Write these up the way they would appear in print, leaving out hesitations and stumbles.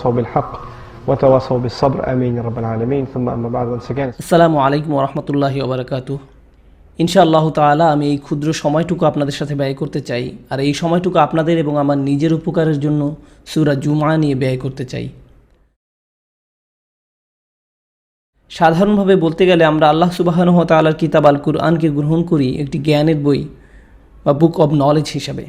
وتواصوا بالحق وتواصوا بالصبر آمين يا رب العالمين. ثم أما بعد once again. আসসালামু আলাইকুম ওয়া রাহমাতুল্লাহি ওয়া বারাকাতুহু। ইনশাআল্লাহ তাআলা আমি এই ক্ষুদ্র সময়টুকু আপনাদের সাথে ব্যয় করতে চাই, আর এই সময়টুকু আপনাদের এবং আমার নিজের উপকারের জন্য সূরা জুমআ নিয়ে ব্যয় করতে চাই। সাধারণভাবে বলতে গেলে আমরা আল্লাহ সুবহানাহু ওয়া তাআলার কিতাব আল কুরআনকে গ্রহণ করি একটি জ্ঞানের বই বা বুক অব নলেজ হিসাবে।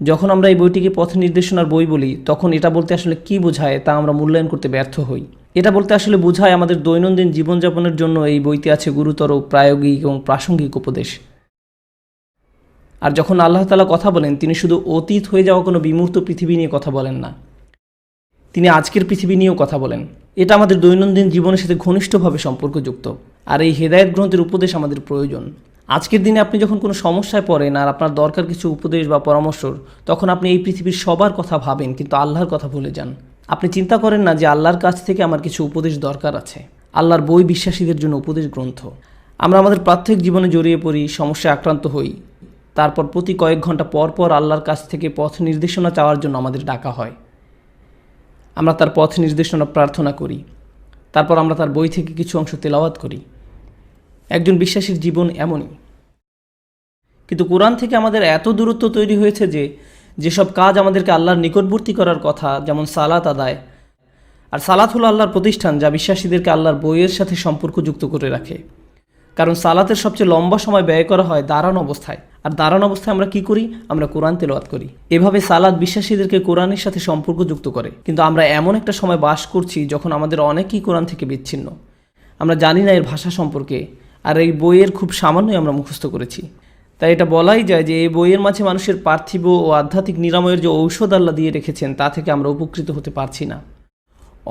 যখন আমরা এই বইটিকে পথ নির্দেশনার বই বলি, তখন এটা বলতে আসলে কী বোঝায় তা আমরা মূল্যায়ন করতে ব্যর্থ হই। এটা বলতে আসলে বোঝায় আমাদের দৈনন্দিন জীবনযাপনের জন্য এই বইতে আছে গুরুতর প্রায়োগিক এবং প্রাসঙ্গিক উপদেশ। আর যখন আল্লাহ তাআলা কথা বলেন, তিনি শুধু অতীত হয়ে যাওয়া কোনো বিমূর্ত পৃথিবী নিয়ে কথা বলেন না, তিনি আজকের পৃথিবী নিয়েও কথা বলেন। এটা আমাদের দৈনন্দিন জীবনের সাথে ঘনিষ্ঠভাবে সম্পর্কযুক্ত, আর এই হেদায়েত গ্রন্থের উপদেশ আমাদের প্রয়োজন। আজকের দিনে আপনি যখন কোনো সমস্যায় পড়েন আর আপনার দরকার কিছু উপদেশ বা পরামর্শর, তখন আপনি এই পৃথিবীর সবার কথা ভাবেন কিন্তু আল্লাহর কথা ভুলে যান। আপনি চিন্তা করেন না যে আল্লাহর কাছ থেকে আমার কিছু উপদেশ দরকার আছে। আল্লাহর বই বিশ্বাসীদের জন্য উপদেশ গ্রন্থ। আমরা আমাদের প্রাত্যহিক জীবনে জড়িয়ে পড়ি, সমস্যায় আক্রান্ত হই, তারপর প্রতি কয়েক ঘন্টা পর পর আল্লাহর কাছ থেকে পথ নির্দেশনা চাওয়ার জন্য আমাদের ডাকা হয়। আমরা তার পথ নির্দেশনা প্রার্থনা করি, তারপর আমরা তার বই থেকে কিছু অংশ তেলাওয়াত করি। একজন বিশ্বাসীর জীবন এমনই। কিন্তু কোরআন থেকে আমাদের এত দূরত্ব তৈরি হয়েছে যে যেসব কাজ আমাদেরকে আল্লাহর নিকটবর্তী করার কথা, যেমন সালাত আদায়, আর সালাত হলো আল্লাহর প্রতিষ্ঠান যা বিশ্বাসীদেরকে আল্লাহর বইয়ের সাথে সম্পর্কযুক্ত করে রাখে। কারণ সালাতের সবচেয়ে লম্বা সময় ব্যয় করা হয় দাঁড়ানো অবস্থায়, আর দাঁড়ানো অবস্থায় আমরা কি করি? আমরা কোরআন তেলাওয়াত করি। এভাবে সালাত বিশ্বাসীদেরকে কোরআনের সাথে সম্পর্কযুক্ত করে। কিন্তু আমরা এমন একটা সময় বাস করছি যখন আমাদের অনেকেই কোরআন থেকে বিচ্ছিন্ন। আমরা জানি না এর ভাষা সম্পর্কে, আর এই বইয়ের খুব সামান্যই আমরা মুখস্থ করেছি। তাই এটা বলাই যায় যে এই বইয়ের মাঝে মানুষের পার্থিব ও আধ্যাত্মিক নিরাময়ের যে ঔষধ আল্লাহ দিয়ে রেখেছেন তা থেকে আমরা উপকৃত হতে পারছি না।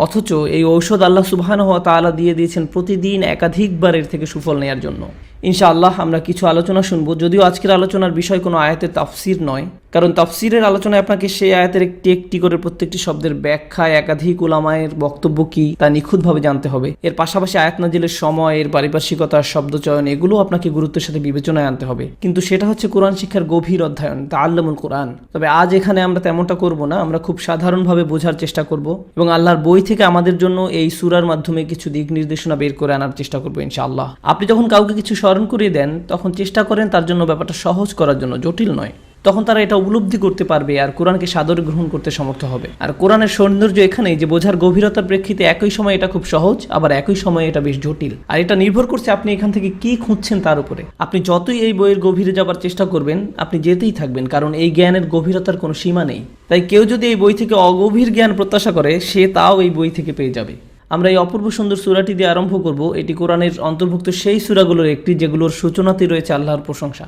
অথচ এই ঔষধ আল্লাহ সুবহানাহু ওয়া তাআলা দিয়ে দিয়েছেন প্রতিদিন একাধিকবার এর থেকে সুফল নেওয়ার জন্য। ইনশাআল্লাহ আমরা কিছু আলোচনা শুনব, যদিও আজকের আলোচনার বিষয় কোনো আয়াতের তাফসির নয়, কারণ তাফসিরের আলোচনায় আপনাকে সেই আয়াতের একটি একটি করে প্রত্যেকটি শব্দের ব্যাখ্যায় একাধিক উলামায়ের বক্তব্য কী তা নিখুঁতভাবে জানতে হবে। এর পাশাপাশি আয়াত নাজিলের সময়, এর পারিপার্শ্বিকতা, শব্দচয়ন এগুলো আপনাকে গুরুত্বের সাথে বিবেচনায় আনতে হবে। কিন্তু সেটা হচ্ছে কোরআন শিক্ষার গভীর অধ্যয়ন, তাআল্লুমুল কোরআন। তবে আজ এখানে আমরা তেমনটা করব না, আমরা খুব সাধারণভাবে বোঝার চেষ্টা করব এবং আল্লাহর বই থেকে আমাদের জন্য এই সূরার মাধ্যমে কিছু দিক নির্দেশনা বের করে আনার চেষ্টা করব ইনশাআল্লাহ। আপনি যখন কাউকে কিছু স্মরণ করিয়ে দেন, তখন চেষ্টা করেন তার জন্য ব্যাপারটা সহজ করার জন্য, জটিল নয়। তখন তারা এটা উপলব্ধি করতে পারবে আর কোরআনকে সাদরে গ্রহণ করতে সমর্থ হবে। আর কোরআনের সৌন্দর্য এখানেই যে বোঝার গভীরতার প্রেক্ষিতে একই সময় এটা খুব সহজ, আবার একই সময় এটা বেশ জটিল। আর এটা নির্ভর করছে আপনি এখান থেকে কি খুঁজছেন তার উপরে। আপনি যতই এই বইয়ের গভীরে যাবার চেষ্টা করবেন, আপনি যেতেই থাকবেন, কারণ এই জ্ঞানের গভীরতার কোনো সীমা নেই। তাই কেউ যদি এই বই থেকে অগভীর জ্ঞান প্রত্যাশা করে, সে তাও এই বই থেকে পেয়ে যাবে। আমরা এই অপূর্ব সুন্দর সূরাটি দিয়ে আরম্ভ করব। এটি কোরআনের অন্তর্ভুক্ত সেই সূরাগুলোর একটি যেগুলোর সূচনাতে রয়েছে আল্লাহর প্রশংসা।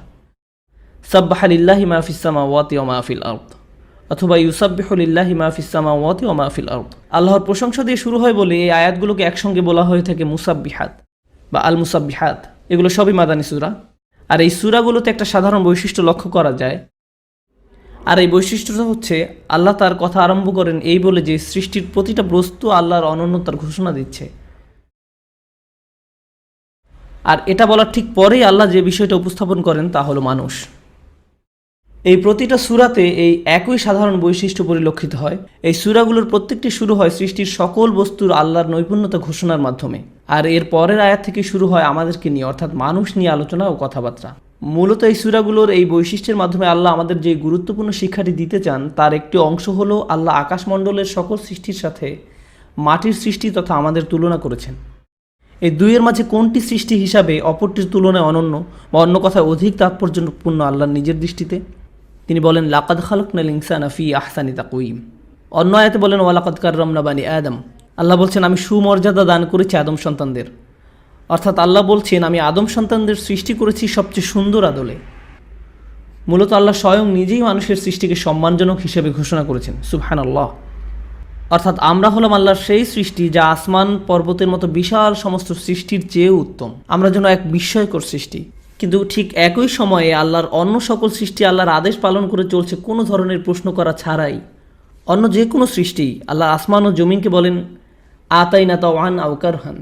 সাব্বাহা লিল্লাহি মা ফিস সামাওয়াতি ওয়া মা ফিল আরদ, অথবা ইউসাব্বিহু লিল্লাহি মা ফিস সামাওয়াতি ওয়া মা ফিল আরদ। আল্লাহর প্রশংসা দিয়ে শুরু হয় বলে এই আয়াতগুলোকে একসঙ্গে বলা হয়ে থাকে মুসাব্বিহাত বা আল মুসাব্বিহাত। এগুলো সবই মাদানী সূরা। আর এই সূরাগুলোতে একটা সাধারণ বৈশিষ্ট্য লক্ষ্য করা যায়, আর এই বৈশিষ্ট্যটা হচ্ছে আল্লাহ তার কথা আরম্ভ করেন এই বলে যে সৃষ্টির প্রতিটা বস্তু আল্লাহর অনন্যতার ঘোষণা দিচ্ছে। আর এটা বলার ঠিক পরেই আল্লাহ যে বিষয়টা উপস্থাপন করেন তা হলো মানুষ। এই প্রতিটা সূরাতে এই একই সাধারণ বৈশিষ্ট্য পরিলক্ষিত হয়। এই সূরাগুলোর প্রত্যেকটি শুরু হয় সৃষ্টির সকল বস্তুর আল্লাহর নৈপুণ্যতা ঘোষণার মাধ্যমে, আর এর পরের আয়াত থেকে শুরু হয় আমাদেরকে নিয়ে, অর্থাৎ মানুষ নিয়ে আলোচনা ও কথাবার্তা। মূলত এই সূরাগুলোর এই বৈশিষ্ট্যের মাধ্যমে আল্লাহ আমাদের যে গুরুত্বপূর্ণ শিক্ষাটি দিতে চান তার একটি অংশ হলো আল্লাহ আকাশমণ্ডলের সকল সৃষ্টির সাথে মাটির সৃষ্টি তথা আমাদের তুলনা করেছেন। এই দুইয়ের মাঝে কোনটি সৃষ্টি হিসাবে অপরটির তুলনায় অনন্য বা অন্য কথায় অধিক তাৎপর্যপূর্ণ আল্লাহর নিজের দৃষ্টিতে? তিনি বলেন লাকাদ খালাকনাল ইনসানা ফি আহসানি তাকওয়িম। অন্য আয়াতে বলেন ওয়ালাকাদ কাররামনা বানি আদম। আল্লাহ বলছেন আমি সুমর্যাদা দান করেছি আদম সন্তানদের, অর্থাৎ আল্লাহ বলছেন আমি আদম সন্তানদের সৃষ্টি করেছি সবচেয়ে সুন্দর আদলে। মূলত আল্লাহ স্বয়ং নিজেই মানুষের সৃষ্টিকে সম্মানজনক হিসেবে ঘোষণা করেছেন, সুবহানাল্লাহ। অর্থাৎ আমরা হলাম আল্লাহর সেই সৃষ্টি যা আসমান পর্বতের মতো বিশাল সমস্ত সৃষ্টির চেয়েও উত্তম। আমরা যেন এক বিস্ময়কর সৃষ্টি। কিন্তু ঠিক একই সময়ে আল্লাহর অন্য সকল সৃষ্টি আল্লাহর আদেশ পালন করে চলছে কোনো ধরনের প্রশ্ন করা ছাড়াই। অন্য যে কোনো সৃষ্টি, আল্লাহ আসমান ও জমিনকে বলেন আতাইনা তাওয়ান আও কারহান,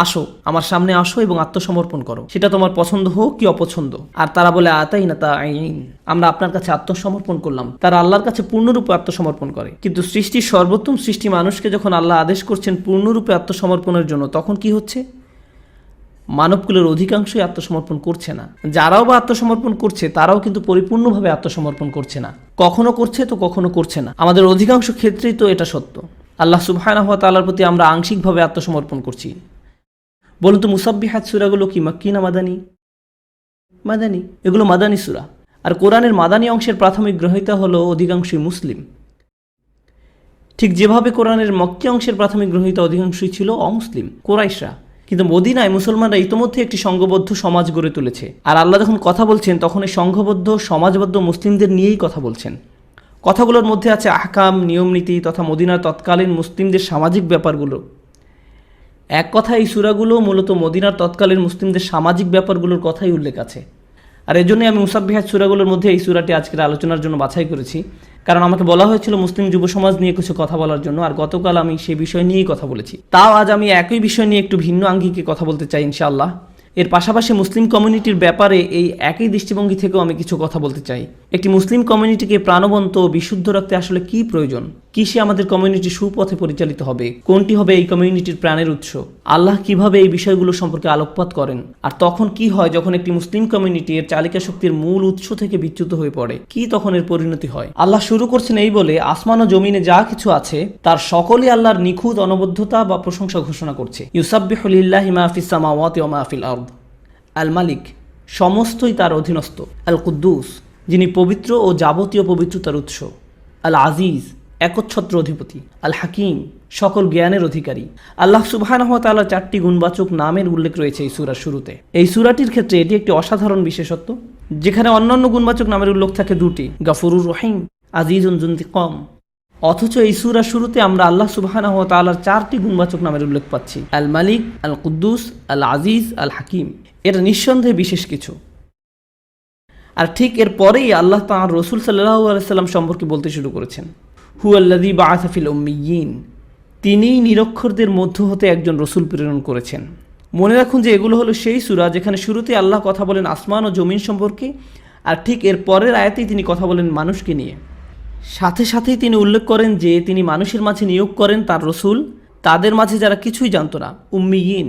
আসো, আমার সামনে আসো এবং আত্মসমর্পণ করো, সেটা তোমার পছন্দ হোক কি অপছন্দ। আর তারা বলে আতাই না তা আইন, আমরা আপনার কাছে আত্মসমর্পণ করলাম। তারা আল্লাহর কাছে পূর্ণরূপে আত্মসমর্পণ করে। কিন্তু সৃষ্টির সর্বোত্তম সৃষ্টি মানুষকে যখন আল্লাহ আদেশ করছেন পূর্ণরূপে আত্মসমর্পণের জন্য, তখন কি হচ্ছে? মানবকুলের অধিকাংশই আত্মসমর্পণ করছে না। যারাও বা আত্মসমর্পণ করছে তারাও কিন্তু পরিপূর্ণভাবে আত্মসমর্পণ করছে না। কখনো করছে তো কখনো করছে না। আমাদের অধিকাংশ ক্ষেত্রেই তো এটা সত্য। আল্লাহ সুবহানাহু ওয়া তাআলার প্রতি আমরা আংশিকভাবে আত্মসমর্পণ করছি। বলুন তো, মুসাব্বিহাত সূরাগুলো কি মাক্কি না মাদানী? মাদানী। এগুলো মাদানী সূরা। আর কোরআনের মাদানী অংশের প্রাথমিক গ্রহীতা হলো অধিকাংশই মুসলিম। ঠিক যেভাবে কোরআনের মক্কি অংশের প্রাথমিক গ্রহীতা অধিকাংশই ছিল অমুসলিম, কুরাইশরা। কিন্তু মদিনায় মুসলমানরা ইতোমধ্যে একটি সংঘবদ্ধ সমাজ গড়ে তুলেছে। আর আল্লাহ যখন কথা বলছেন তখন এই সংঘবদ্ধ সমাজবদ্ধ মুসলিমদের নিয়েই কথা বলছেন। কথাগুলোর মধ্যে আছে আহকাম, নিয়মনীতি তথা মদিনার তৎকালীন মুসলিমদের সামাজিক ব্যাপারগুলো। এক কথা, এই সূরাগুলো মূলত মদিনার তৎকালীন মুসলিমদের সামাজিক ব্যাপারগুলোর কথাই উল্লেখ আছে। আর এজন্যই আমি মুসাব্বিহাত সূরাগুলোর মধ্যে এই সূরাটি আজকের আলোচনার জন্য বাছাই করেছি, কারণ আমাকে বলা হয়েছিল মুসলিম যুব সমাজ নিয়ে কিছু কথা বলার জন্য, আর গতকাল আমি সেই বিষয় নিয়েই কথা বলেছি। তাও আজ আমি একই বিষয় নিয়ে একটু ভিন্ন আঙ্গিকে কথা বলতে চাই ইনশাআল্লাহ। এর পাশাপাশি মুসলিম কমিউনিটির ব্যাপারে এই একই দৃষ্টিভঙ্গি থেকেও আমি কিছু কথা বলতে চাই। একটি মুসলিম কমিউনিটিকে প্রাণবন্ত ও বিশুদ্ধ রাখতে আসলে কি প্রয়োজন, কিসে আমাদের কমিউনিটি সুপথে পরিচালিত হবে, কোনটি হবে এই কমিউনিটির প্রাণের উৎস, আল্লাহ কিভাবে এই বিষয়গুলো সম্পর্কে আলোকপাত করেন, আর তখন কি হয় যখন একটি মুসলিম কমিউনিটি এর চালিকা শক্তির মূল উৎস থেকে বিচ্যুত হয়ে পড়ে, কি তখন এর পরিণতি হয়। আল্লাহ শুরু করছেন এই বলে, আসমান ও জমিনে যা কিছু আছে তার সকলই আল্লাহর নিখুঁত অনবদ্যতা বা প্রশংসা ঘোষণা করছে। ইউসাব্বিহু লিল্লাহি মা ফিস সামাওয়াতি ওয়া মা ফিল আরদ। আল মালিক, সমস্তই তার অধীনস্থ। আল কুদ্দুস, যিনি পবিত্র ও যাবতীয় পবিত্রতার উৎস। আল আজিজ, একচ্ছত্র অধিপতি। আল হাকিম, সকল জ্ঞানের অধিকারী। আল্লাহ সুবহানাহু ওয়া তাআলার 4টি গুণবাচক নামের উল্লেখ রয়েছে এই সূরার শুরুতে। এই সূরাটির ক্ষেত্রে এটি একটি অসাধারণ বিশেষত্ব, যেখানে অন্যান্য গুণবাচক নামের উল্লেখ থাকে 2টি, গাফুরুর রহিম, আজিজুন যুনতিকাম। অথচ এই সূরার শুরুতে আমরা আল্লাহ সুবহানাহু ওয়া তাআলার 4টি গুণবাচক নামের উল্লেখ পাচ্ছি, আল মালিক, আল কুদ্দুস, আল আজিজ, আল হাকিম। এটা নিঃসন্দেহে বিশেষ কিছু। আর ঠিক এর পরেই আল্লাহ তাআলা রাসূল সাল্লাল্লাহু আলাইহি সাল্লাম সম্পর্কে বলতে শুরু করেছেন, হুয়াল্লাযী বাআসা ফিল উম্মিয়িন, তিনিই নিরক্ষরদের মধ্য হতে একজন রসুল প্রেরণ করেছেন। মনে রাখুন যে এগুলো হলো সেই সূরা যেখানে শুরুতে আল্লাহ কথা বলেন আসমান ও জমিন সম্পর্কে, আর ঠিক এর পরের আয়াতেই তিনি কথা বলেন মানুষকে নিয়ে। সাথে সাথেই তিনি উল্লেখ করেন যে তিনি মানুষের মাঝে নিয়োগ করেন তার রসুল, তাদের মাঝে যারা কিছুই জানত না, উম্মিয়িন।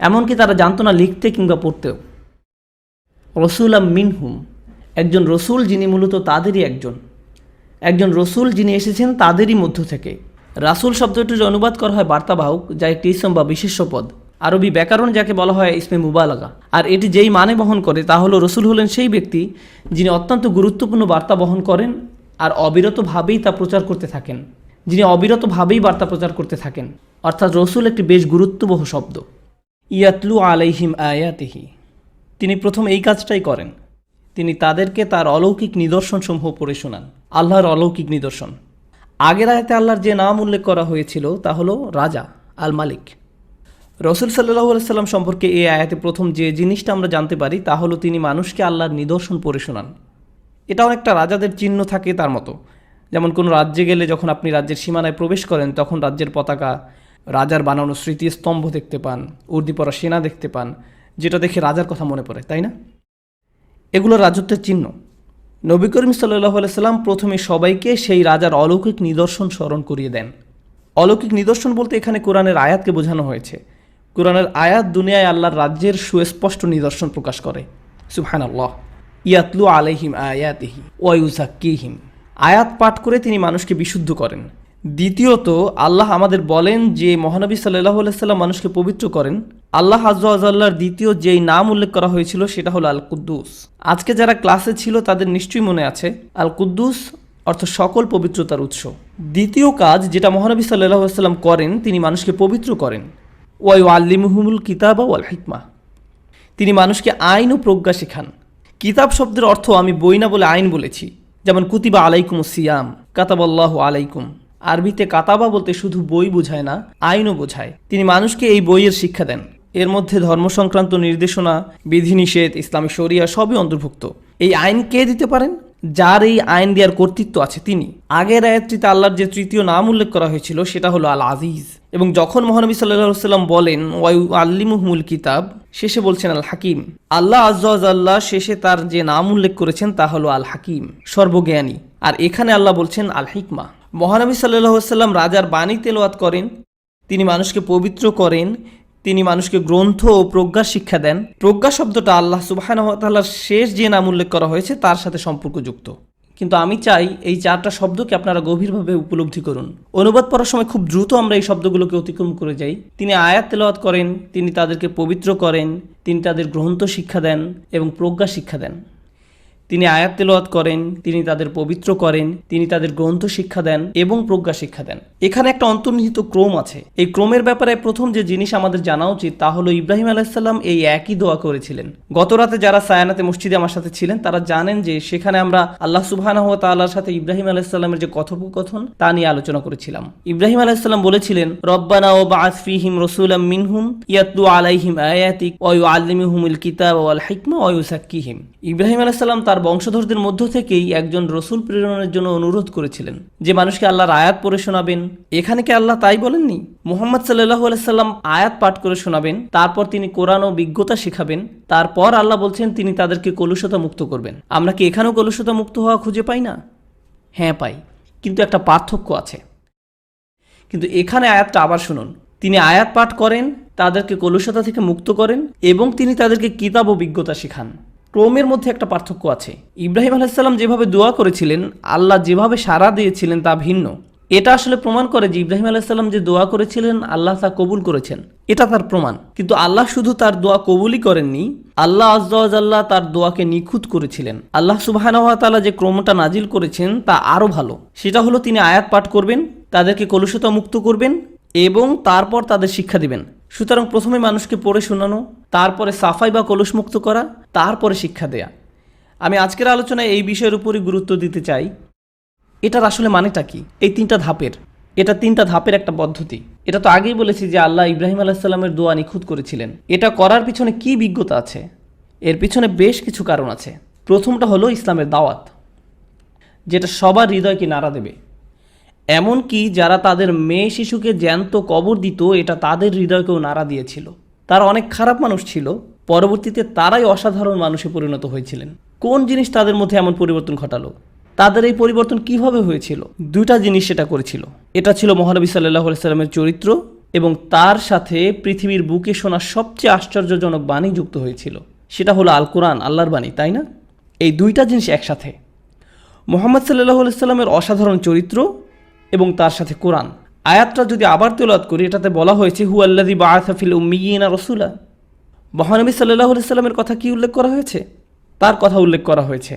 এমনকি তারা জানতো না লিখতে কিংবা পড়তেও। রসুলাম মিনহুম, একজন রসুল যিনি মূলত তাদেরই একজন রসুল যিনি এসেছেন তাদেরই মধ্য থেকে। রাসূল শব্দটির অনুবাদ করা হয় বার্তাবাহক, যা একটি ইসম বা বিশেষ্য পদ। আরবি ব্যাকরণ যাকে বলা হয় ইসমে মুবালাগা। আর এটি যেই মানে বহন করে তা হলো রসুল হলেন সেই ব্যক্তি যিনি অত্যন্ত গুরুত্বপূর্ণ বার্তা বহন করেন আর অবিরতভাবেই তা প্রচার করতে থাকেন, বার্তা প্রচার করতে থাকেন। অর্থাৎ রসুল একটি বেশ গুরুত্ববহ শব্দ। ইয়াতলু আলাইহিম আয়াতিহি, তিনি প্রথম এই কাজটাই করেন। তিনি তাদেরকে তার অলৌকিক নিদর্শনসমূহ পড়ে শোনান, আল্লাহর অলৌকিক নিদর্শন। আগের আয়াতে আল্লাহর যে নাম উল্লেখ করা হয়েছিল তা হলো রাজা, আল মালিক। রাসূল সাল্লাল্লাহু আলাইহি সাল্লাম সম্পর্কে এই আয়াতে প্রথম যে জিনিসটা আমরা জানতে পারি তা হলো তিনি মানুষকে আল্লাহর নিদর্শন পড়ে শোনান। এটা অনেকটা রাজাদের চিহ্ন থাকে তার মতো। যেমন কোনো রাজ্যে গেলে যখন আপনি রাজ্যের সীমানায় প্রবেশ করেন তখন রাজ্যের পতাকা, রাজার বানানো স্মৃতিস্তম্ভ দেখতে পান, উর্দি পরা সেনা দেখতে পান, যেটা দেখে রাজার কথা মনে পড়ে, তাই না? এগুলো রাজত্বের চিহ্ন। নবী করিম সাল্লাল্লাহু আলাইহি সাল্লাম প্রথমে সবাইকে সেই রাজার অলৌকিক নিদর্শন স্মরণ করিয়ে দেন। অলৌকিক নিদর্শন বলতে এখানে কোরআনের আয়াতকে বোঝানো হয়েছে। কোরআনের আয়াত দুনিয়ায় আল্লাহর রাজ্যের সুস্পষ্ট নিদর্শন প্রকাশ করে। সুবহানাল্লাহ। ইয়াতলু আলাইহিম আয়াতিহি ওয়া ইউযাক্কিহিম, আয়াত পাঠ করে তিনি মানুষকে বিশুদ্ধ করেন। দ্বিতীয়ত, আল্লাহ আমাদের বলেন যে মহানবী সাল্লাল্লাহু আলাইহি সাল্লাম মানুষকে পবিত্র করেন। আল্লাহ আযজা ওয়া জাল্লার দ্বিতীয় যেই নাম উল্লেখ করা হয়েছিল সেটা হলো আল কুদ্দুস। আজকে যারা ক্লাসে ছিল তাদের নিশ্চয়ই মনে আছে, আল কুদ্দুস অর্থ সকল পবিত্রতার উৎস। দ্বিতীয় কাজ যেটা মহানবী সাল্লাল্লাহু আলাইহি সাল্লাম করেন, তিনি মানুষকে পবিত্র করেন। ওয়া ইউআল্লিমুহুমুল কিতাবা ওয়াল হিকমা, তিনি মানুষকে আইন ও প্রজ্ঞা শেখান। কিতাব শব্দের অর্থ আমি বই না বলে আইন বলেছি, যেমন কুতিবা আলাইকুমুস সিয়াম, কাতাবাল্লাহু আলাইকুম। আরবিতে কাতাবা বলতে শুধু বই বোঝায় না, আইনও বোঝায়। তিনি মানুষকে এই বইয়ের শিক্ষা দেন। এর মধ্যে ধর্ম সংক্রান্ত নির্দেশনা, বিধিনিষেধ, ইসলামী শরিয়া সবই অন্তর্ভুক্ত। এই আইন কে দিতে পারেন? যার এই আইন দেওয়ার কর্তৃত্ব আছে তিনি। আগের আয়াতটিতে আল্লাহর যে তৃতীয় নাম উল্লেখ করা হয়েছিল সেটা হলো আল আজিজ। এবং যখন মহানবী সাল্লাল্লাহু আলাইহি ওয়াসাল্লাম বলেন ওয়ায়ু আল্লিমুহুমুল কিতাব, শেষে বলছেন আল হাকিম, আল্লাহ আযজা ওয়া জাল্লা শেষে তার যে নাম উল্লেখ করেছেন তা হলো আল হাকিম, সর্বজ্ঞানী। আর এখানে আল্লাহ বলছেন আল হিকমা। মহানবী সাল্লাল্লাহু আলাইহি ওয়াসাল্লাম রাজার বাণী তেলাওয়াত করেন, তিনি মানুষকে পবিত্র করেন, তিনি মানুষকে গ্রন্থ ও প্রজ্ঞা শিক্ষা দেন। প্রজ্ঞা শব্দটা আল্লাহ সুবহানাহু ওয়া তাআলার শেষ যে নাম উল্লেখ করা হয়েছে তার সাথে সম্পর্কযুক্ত। কিন্তু আমি চাই এই 4টা শব্দকে আপনারা গভীরভাবে উপলব্ধি করুন। অনুবাদ পড়ার সময় খুব দ্রুত আমরা এই শব্দগুলোকে অতিক্রম করে যাই। তিনি আয়াত তেলাওয়াত করেন, তিনি তাদেরকে পবিত্র করেন, তিনি তাদের গ্রন্থ শিক্ষা দেন এবং প্রজ্ঞা শিক্ষা দেন। তিনি আয়াত তেলাওয়াত করেন, তিনি তাদের পবিত্র করেন, তিনি তাদের গ্রন্থ শিক্ষা দেন এবং প্রজ্ঞা শিক্ষা দেন। এখানে একটা অন্তর্নিহিত ক্রম আছে। এই ক্রমের ব্যাপারে প্রথম যে জিনিস আমাদের জানা উচিত তা হলো ইব্রাহিম আলাইহিস সালাম এই একই দোয়া করেছিলেন। গত রাতে যারা সায়ানাতে মসজিদে আমার সাথে ছিলেন তারা জানেন যে সেখানে আমরা আল্লাহ সুবহানাহু ওয়া তাআলার সাথে ইব্রাহিম আলাইহিস সালামের যে কথোপকথন তা নিয়ে আলোচনা করেছিলাম। ইব্রাহিম আলাইহিস সালাম বলেছিলেন, রব্বানা ওয়াবআথ ফীহিম রাসূলাম মিনহুম ইয়াতলু আলাইহিম আয়াতিক ওয়া ইউআল্লিমুহুমুল কিতাবা ওয়াল হিকমা ওয়া ইউযাক্কিহিম। ইব্রাহিম আলাইহিস সালাম তার বংশধরদের মধ্য থেকেই একজন রসুল প্রেরণের জন্য অনুরোধ করেছিলেন যে মানুষকে আল্লাহর আয়াত পড়ে শোনাবেন। এখানে কি আল্লাহ তাই বলেননি? মুহাম্মদ সাল্লাল্লাহু আলাইহি সাল্লাম আয়াত পাঠ করে শোনাবেন, তারপর তিনি কোরআন ও বিজ্ঞতা শেখাবেন, তারপর আল্লাহ বলছেন তিনি তাদেরকে কলুষতা মুক্ত করবেন। আমরা কি এখানেও কলুষতা মুক্ত হওয়া খুঁজে পাই না? হ্যাঁ পাই, কিন্তু একটা পার্থক্য আছে। কিন্তু এখানে আয়াতটা আবার শুনুন, তিনি আয়াত পাঠ করেন, তাদেরকে কলুষতা থেকে মুক্ত করেন এবং তিনি তাদেরকে কিতাব ও বিজ্ঞতা শেখান। ক্রমের মধ্যে একটা পার্থক্য আছে। ইব্রাহিম আলাইহিস সালাম যেভাবে দোয়া করেছিলেন, আল্লাহ যেভাবে সাড়া দিয়েছিলেন তা ভিন্ন। এটা আসলে প্রমাণ করে যে ইব্রাহিম আলাইহিস সালাম যে দোয়া করেছিলেন আল্লাহ তা কবুল করেছেন, এটা তার প্রমাণ। কিন্তু আল্লাহ শুধু তার দোয়া কবুলই করেননি, আল্লাহ আযজা ওয়া জাল্লা তার দোয়াকে নিখুঁত করেছিলেন। আল্লাহ সুবহানাহু ওয়া তাআলা যে ক্রমটা নাজিল করেছেন তা আরও ভালো। সেটা হলো তিনি আয়াত পাঠ করবেন, তাদেরকে কলুষতা মুক্ত করবেন এবং তারপর তাদের শিক্ষা দিবেন। সুতরাং প্রথমে মানুষকে পড়ে শোনানো, তারপরে সাফাই বা কলুষ মুক্ত করা, তারপরে শিক্ষা দেয়া। আমি আজকের আলোচনায় এই বিষয়ের উপরই গুরুত্ব দিতে চাই। এটার আসলে মানেটা কি? এই 3টা ধাপের, এটা 3টা ধাপের একটা পদ্ধতি। এটা তো আগেই বলেছি যে আল্লাহ ইব্রাহিম আলাইহিস সালামের দোয়া নিখুঁত করেছিলেন। এটা করার পিছনে কি বিজ্ঞতা আছে? এর পিছনে বেশ কিছু কারণ আছে। প্রথমটা হলো ইসলামের দাওয়াত, যেটা সবার হৃদয়কে নাড়া দেবে। এমনকি যারা তাদের মেয়ে শিশুকে জ্যান্ত কবর দিত, এটা তাদের হৃদয়কেও নাড়া দিয়েছিল। তারা অনেক খারাপ মানুষ ছিল, পরবর্তীতে তারাই অসাধারণ মানুষে পরিণত হয়েছিলেন। কোন জিনিস তাদের মধ্যে এমন পরিবর্তন ঘটালো? তাদের এই পরিবর্তন কিভাবে হয়েছিল? 2টা জিনিস সেটা করেছিল। এটা ছিল মহানবী সাল্লাল্লাহু আলাইহি সাল্লামের চরিত্র এবং তার সাথে পৃথিবীর বুকে শোনা সবচেয়ে আশ্চর্যজনক বাণী যুক্ত হয়েছিল। সেটা হলো আল কোরআন, আল্লাহর বাণী, তাই না? এই 2টা জিনিস একসাথে, মুহাম্মদ সাল্লাল্লাহু আলাইহি সাল্লামের অসাধারণ চরিত্র এবং তার সাথে কোরআন। আয়াতটা যদি আবার তেলাওয়াত করি, এটাতে বলা হয়েছে হুয়াল্লাযী বাআসা ফিল উম্মিয়িনা রাসূলা। মহানবী সাল্লাল্লাহু আলাইহি সাল্লামের কথা কি উল্লেখ করা হয়েছে? তার কথা উল্লেখ করা হয়েছে।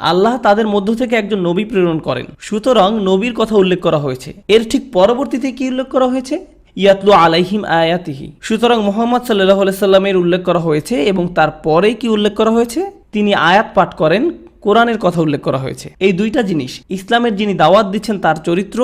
আল্লাহ তাদের মধ্য থেকে একজন নবী প্রেরণ করেন, সুতরাং নবীর কথা উল্লেখ করা হয়েছে। এর ঠিক পরবর্তীতে কি উল্লেখ করা হয়েছে? ইয়াতলু আলাইহিম আয়াতিহি। সুতরাং মুহাম্মদ সাল্লাল্লাহু আলাইহি সাল্লামের উল্লেখ করা হয়েছে এবং তারপরে কি উল্লেখ করা হয়েছে? তিনি আয়াত পাঠ করেন, কোরআনের কথা উল্লেখ করা হয়েছে। এই 2টা জিনিস, ইসলামের যিনি দাওয়াত দিচ্ছেন তার চরিত্র,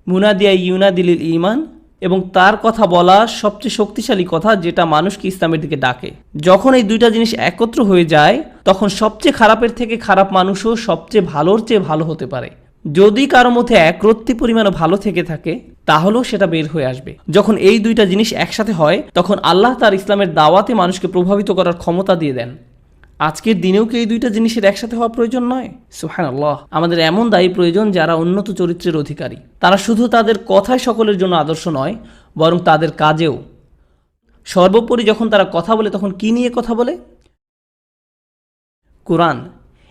মুনাদিয়া ইউনাদিলিল ঈমান, এবং তার কথা বলা সবচেয়ে শক্তিশালী কথা যেটা মানুষকে ইসলামের দিকে ডাকে। যখন এই 2টা জিনিস একত্র হয়ে যায়, তখন সবচেয়ে খারাপের থেকে খারাপ মানুষও সবচেয়ে ভালোর চেয়ে ভালো হতে পারে। যদি কারো মধ্যে একরত্তি পরিমাণে ভালো থেকে থাকে, তাহলেও সেটা বের হয়ে আসবে। যখন এই 2টা জিনিস একসাথে হয়, তখন আল্লাহ তার ইসলামের দাওয়াতে মানুষকে প্রভাবিত করার ক্ষমতা দিয়ে দেন। আজকের দিনেও কি এই 2টা জিনিসের একসাথে হওয়া প্রয়োজন নয়? সুবহানাল্লাহ। আমাদের এমন দায়ী প্রয়োজন যারা উন্নত চরিত্রের অধিকারী। তারা শুধু তাদের কথায় সকলের জন্য আদর্শ নয়, বরং তাদের কাজেও। সর্বোপরি যখন তারা কথা বলে, তখন কি নিয়ে কথা বলে? কোরআন।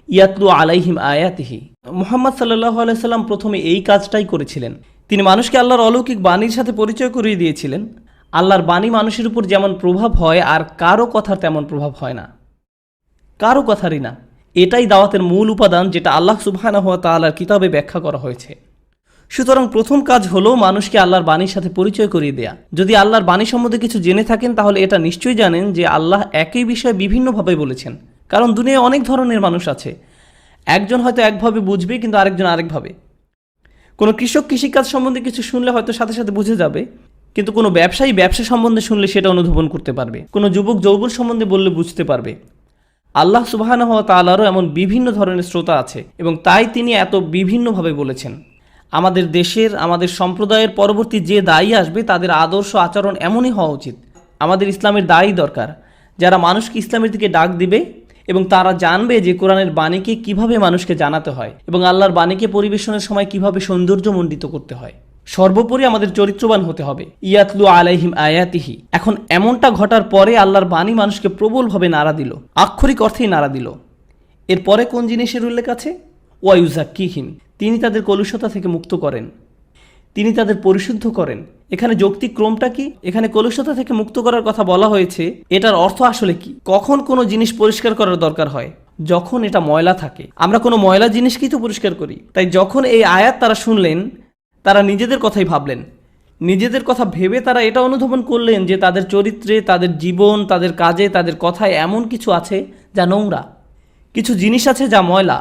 ইয়াতলু আলাইহিম আয়াতিহি। মুহাম্মদ সাল্লাল্লাহু আলাইহি সাল্লাম প্রথমে এই কাজটাই করেছিলেন। তিনি মানুষকে আল্লাহর অলৌকিক বাণীর সাথে পরিচয় করিয়ে দিয়েছিলেন। আল্লাহর বাণী মানুষের উপর যেমন প্রভাব হয়, আর কারো কথার তেমন প্রভাব হয় না, কারো কথারই না। এটাই দাওয়াতের মূল উপাদান, যেটা আল্লাহ সুবহানাহু ওয়া তাআলার কিতাবে ব্যাখ্যা করা হয়েছে। সুতরাং প্রথম কাজ হলো মানুষকে আল্লাহর বাণীর সাথে পরিচয় করিয়ে দেয়া। যদি আল্লাহর বাণী সম্বন্ধে কিছু জেনে থাকেন, তাহলে এটা নিশ্চয়ই জানেন যে আল্লাহ একই বিষয়ে বিভিন্নভাবে বলেছেন। কারণ দুনিয়ায় অনেক ধরনের মানুষ আছে। একজন হয়তো একভাবে বুঝবে, কিন্তু আরেকজন আরেকভাবে। কোনো কৃষক কৃষিকাজ সম্বন্ধে কিছু শুনলে হয়তো সাথে সাথে বুঝে যাবে, কিন্তু কোনো ব্যবসায়ী ব্যবসা সম্বন্ধে শুনলে সেটা অনুধাবন করতে পারবে। কোনো যুবক যৌবন সম্বন্ধে বললে বুঝতে পারবে। আল্লাহ সুবহানাহু ওয়া তাআলারও এমন বিভিন্ন ধরনের শ্রোতা আছে এবং তাই তিনি এত বিভিন্নভাবে বলেছেন। আমাদের দেশের, আমাদের সম্প্রদায়ের পরবর্তী যে দায়ী আসবে তাদের আদর্শ আচরণ এমনই হওয়া উচিত। আমাদের ইসলামের দায়ী দরকার, যারা মানুষকে ইসলামের দিকে ডাক দিবে এবং তারা জানবে যে কোরআনের বাণীকে কিভাবে মানুষকে জানাতে হয় এবং আল্লাহর বাণীকে পরিবেশনের সময় কিভাবে সৌন্দর্যমণ্ডিত করতে হয়। সর্বোপরি আমাদের চরিত্রবান হতে হবে। ইয়াতলু আলাইহিম আয়াতিহি। এখন এমনটা ঘটার পরে আল্লাহর বাণী মানুষকে প্রবলভাবে নাড়া দিল, আক্ষরিক অর্থেই নাড়া দিল। এরপরে কোন জিনিসের উল্লেখ আছে? ওয়ায়ুজাক্কিহিম। তিনি তাদের কলুষতা থেকে মুক্ত করেন, তিনি তাদের পরিশুদ্ধ করেন। এখানে যৌক্তিক ক্রমটা কি? এখানে কলুষতা থেকে মুক্ত করার কথা বলা হয়েছে, এটার অর্থ আসলে কি? কখন কোনো জিনিস পরিষ্কার করার দরকার হয়? যখন এটা ময়লা থাকে। আমরা কোনো ময়লা জিনিসকেই তো পরিষ্কার করি। তাই যখন এই আয়াত তারা শুনলেন, তারা নিজেদের কথাই ভাবলেন। নিজেদের কথা ভেবে তারা এটা অনুধাবন করলেন যে তাদের চরিত্রে, তাদের জীবন, তাদের কাজে, তাদের কথায় এমন কিছু আছে যা নোংরা, কিছু জিনিস আছে যা ময়লা।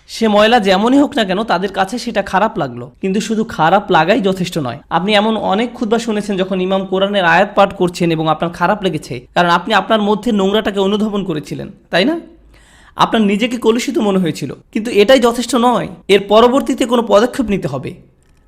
সে ময়লা যেমনই হোক না কেন তাদের কাছে সেটা খারাপ লাগলো, কিন্তু শুধু খারাপ লাগাই যথেষ্ট নয়। আপনি এমন অনেক খুতবা শুনেছেন যখন ইমাম কোরআনের আয়াত পাঠ করছেন এবং আপনার খারাপ লেগেছে, কারণ আপনি আপনার মধ্যে নোংরাটাকে অনুধাবন করেছিলেন, তাই না? আপনার নিজেকে কলুষিত মনে হয়েছিল, কিন্তু এটাই যথেষ্ট নয়। এর পরবর্তীতে কোনো পদক্ষেপ নিতে হবে,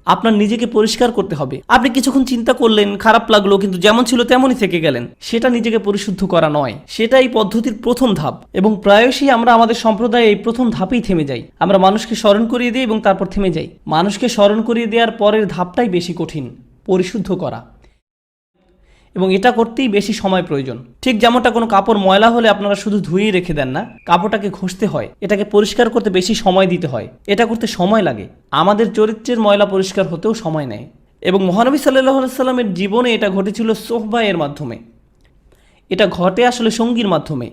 আপনার নিজেকে পরিষ্কার করতে হবে। আপনি কিছুক্ষণ চিন্তা করলেন, খারাপ লাগলো, কিন্তু যেমন ছিল তেমনই থেকে গেলেন, সেটা নিজেকে পরিশুদ্ধ করা নয়। সেটা এই পদ্ধতির প্রথম ধাপ, এবং প্রায়শই আমরা আমাদের সম্প্রদায়ে এই প্রথম ধাপেই থেমে যাই। আমরা মানুষকে স্মরণ করিয়ে দিই এবং তারপর থেমে যাই। মানুষকে স্মরণ করিয়ে দেওয়ার পরের ধাপটাই বেশি কঠিন, পরিশুদ্ধ করা, এবং এটা করতেই বেশি সময় প্রয়োজন। ঠিক যেমনটা কোনো কাপড় ময়লা হলে আপনারা শুধু ধুয়েই রেখে দেন না, কাপড়টাকে ঘষতে হয়, এটাকে পরিষ্কার করতে বেশি সময় দিতে হয়, এটা করতে সময় লাগে। আমাদের চরিত্রের ময়লা পরিষ্কার হতেও সময় নেয়, এবং মহানবী সাল্লাল্লাহু আলাইহি সাল্লামের জীবনে এটা ঘটেছিল সোহবায়ের মাধ্যমে। এটা ঘটে আসলে সঙ্গীর মাধ্যমে।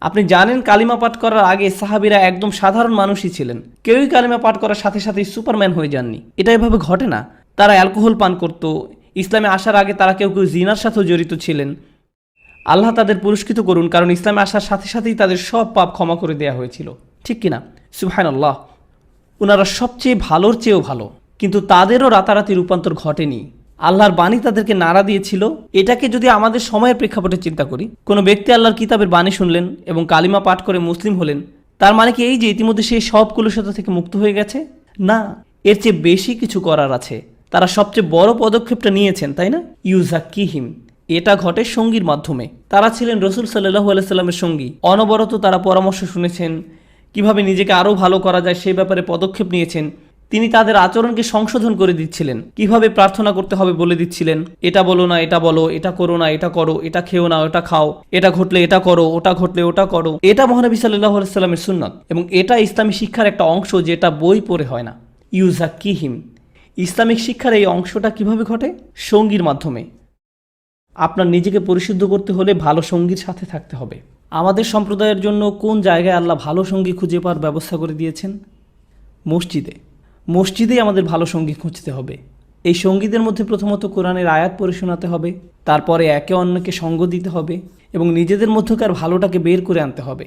আপনি জানেন, কালিমা পাঠ করার আগে সাহাবীরা একদম সাধারণ মানুষই ছিলেন। কেউই কালিমা পাঠ করার সাথে সাথেই সুপারম্যান হয়ে যাননি। এটা এভাবে ঘটে না। তারা অ্যালকোহল পান করত। ইসলামে আসার আগে তারা কেউ কেউ জিনার সাথেও জড়িত ছিলেন। আল্লাহ তাদের পুরস্কৃত করুন, কারণ ইসলামে আসার সাথে সাথেই তাদের সব পাপ ক্ষমা করে দেওয়া হয়েছিল, ঠিক কিনা? সুবহানাল্লাহ। ওনারা সবচেয়ে ভালোর চেয়েও ভালো, কিন্তু তাদেরও রাতারাতি রূপান্তর ঘটেনি। আল্লাহর বাণী তাদেরকে নাড়া দিয়েছিল। এটাকে যদি আমাদের সময়ের প্রেক্ষাপটে চিন্তা করি, কোনো ব্যক্তি আল্লাহর কিতাবের বাণী শুনলেন এবং কালিমা পাঠ করে মুসলিম হলেন, তার মানে কি এই যে ইতিমধ্যে সেই সব কলুষতা থেকে মুক্ত হয়ে গেছে? না, এর চেয়ে বেশি কিছু করার আছে। তারা সবচেয়ে বড় পদক্ষেপটা নিয়েছেন, তাই না? ইউজাক্কিহিম। এটা ঘটে সঙ্গীর মাধ্যমে। তারা ছিলেন রাসূল সাল্লাল্লাহু আলাইহি সাল্লামের সঙ্গী। অনবরত তারা পরামর্শ শুনেছেন, কিভাবে নিজেকে আরও ভালো করা যায় সেই ব্যাপারে পদক্ষেপ নিয়েছেন। তিনি তাদের আচরণকে সংশোধন করে দিচ্ছিলেন, কিভাবে প্রার্থনা করতে হবে বলে দিচ্ছিলেন। এটা বলো না, এটা বলো, এটা করো না, এটা করো, এটা খেও না, ওটা খাও, এটা ঘটলে এটা করো, ওটা ঘটলে ওটা করো। এটা মহানবী সাল্লাল্লাহু আলাইহি সাল্লামের সুন্নাত, এবং এটা ইসলামী শিক্ষার একটা অংশ, যেটা বই পড়ে হয় না। ইউজাক্কিহিম। ইসলামিক শিক্ষার এই অংশটা কিভাবে ঘটে? সঙ্গীর মাধ্যমে। আপনার নিজেকে পরিশুদ্ধ করতে হলে ভালো সঙ্গীর সাথে থাকতে হবে। আমাদের সম্প্রদায়ের জন্য কোন জায়গায় আল্লাহ ভালো সঙ্গী খুঁজে পাওয়ার ব্যবস্থা করে দিয়েছেন? মসজিদে। মসজিদেই আমাদের ভালো সঙ্গী খুঁজতে হবে। এই সঙ্গীদের মধ্যে প্রথমত কোরআনের আয়াত পড়ে শোনাতে হবে, তারপরে একে অন্যকে সঙ্গ দিতে হবে, এবং নিজেদের মধ্যকার ভালোটাকে বের করে আনতে হবে।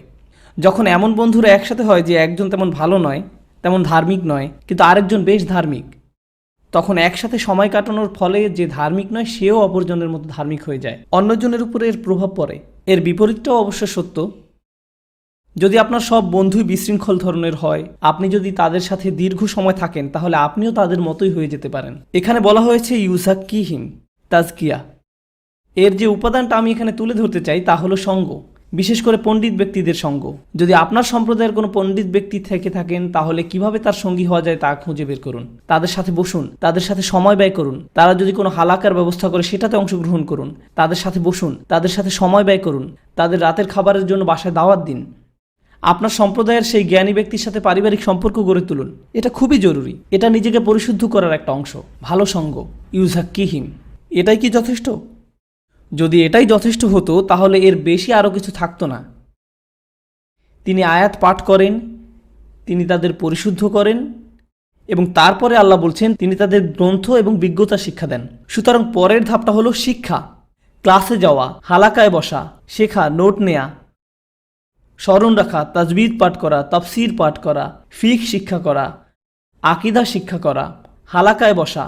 যখন এমন বন্ধুরা একসাথে হয় যে একজন তেমন ভালো নয়, তেমন ধার্মিক নয়, কিন্তু আরেকজন বেশ ধার্মিক, তখন একসাথে সময় কাটানোর ফলে যে ধার্মিক নয় সেও অপরজনের মতো ধার্মিক হয়ে যায়, অন্যজনের উপরে এর প্রভাব পড়ে। এর বিপরীতটাও অবশ্য সত্য। যদি আপনার সব বন্ধুই বিশৃঙ্খল ধরনের হয়, আপনি যদি তাদের সাথে দীর্ঘ সময় থাকেন, তাহলে আপনিও তাদের মতোই হয়ে যেতে পারেন। এখানে বলা হয়েছে ইউজাক্কিহিম, তাজকিয়া। এর যে উপাদানটা আমি এখানে তুলে ধরতে চাই তা হলো সঙ্গ, বিশেষ করে পণ্ডিত ব্যক্তিদের সঙ্গ। যদি আপনার সম্প্রদায়ের কোনো পণ্ডিত ব্যক্তি থেকে থাকেন, তাহলে কিভাবে তার সঙ্গী হওয়া যায় তা খুঁজে বের করুন। তাদের সাথে বসুন, তাদের সাথে সময় ব্যয় করুন। তারা যদি কোনো হালাকার ব্যবস্থা করে সেটাতে অংশগ্রহণ করুন। তাদের সাথে বসুন, তাদের সাথে সময় ব্যয় করুন। তাদের রাতের খাবারের জন্য বাসায় দাওয়াত দিন। আপনার সম্প্রদায়ের সেই জ্ঞানী ব্যক্তির সাথে পারিবারিক সম্পর্ক গড়ে তুলুন। এটা খুবই জরুরি। এটা নিজেকে পরিশুদ্ধ করার একটা অংশ, ভালো সঙ্গ। ইউজাক্কিহিম। এটাই কি যথেষ্ট? যদি এটাই যথেষ্ট হতো তাহলে এর বেশি আরও কিছু থাকতো না। তিনি আয়াত পাঠ করেন, তিনি তাদের পরিশুদ্ধ করেন, এবং তারপরে আল্লাহ বলছেন তিনি তাদের গ্রন্থ এবং বিজ্ঞতা শিক্ষা দেন। সুতরাং পরের ধাপটা হলো শিক্ষা। ক্লাসে যাওয়া, হালাকায় বসা, শেখা, নোট নেয়া, স্মরণ রাখা, তাজবিদ পাঠ করা, তাফসির পাঠ করা, ফিকহ শিক্ষা করা, আকীদা শিক্ষা করা, হালাকায় বসা,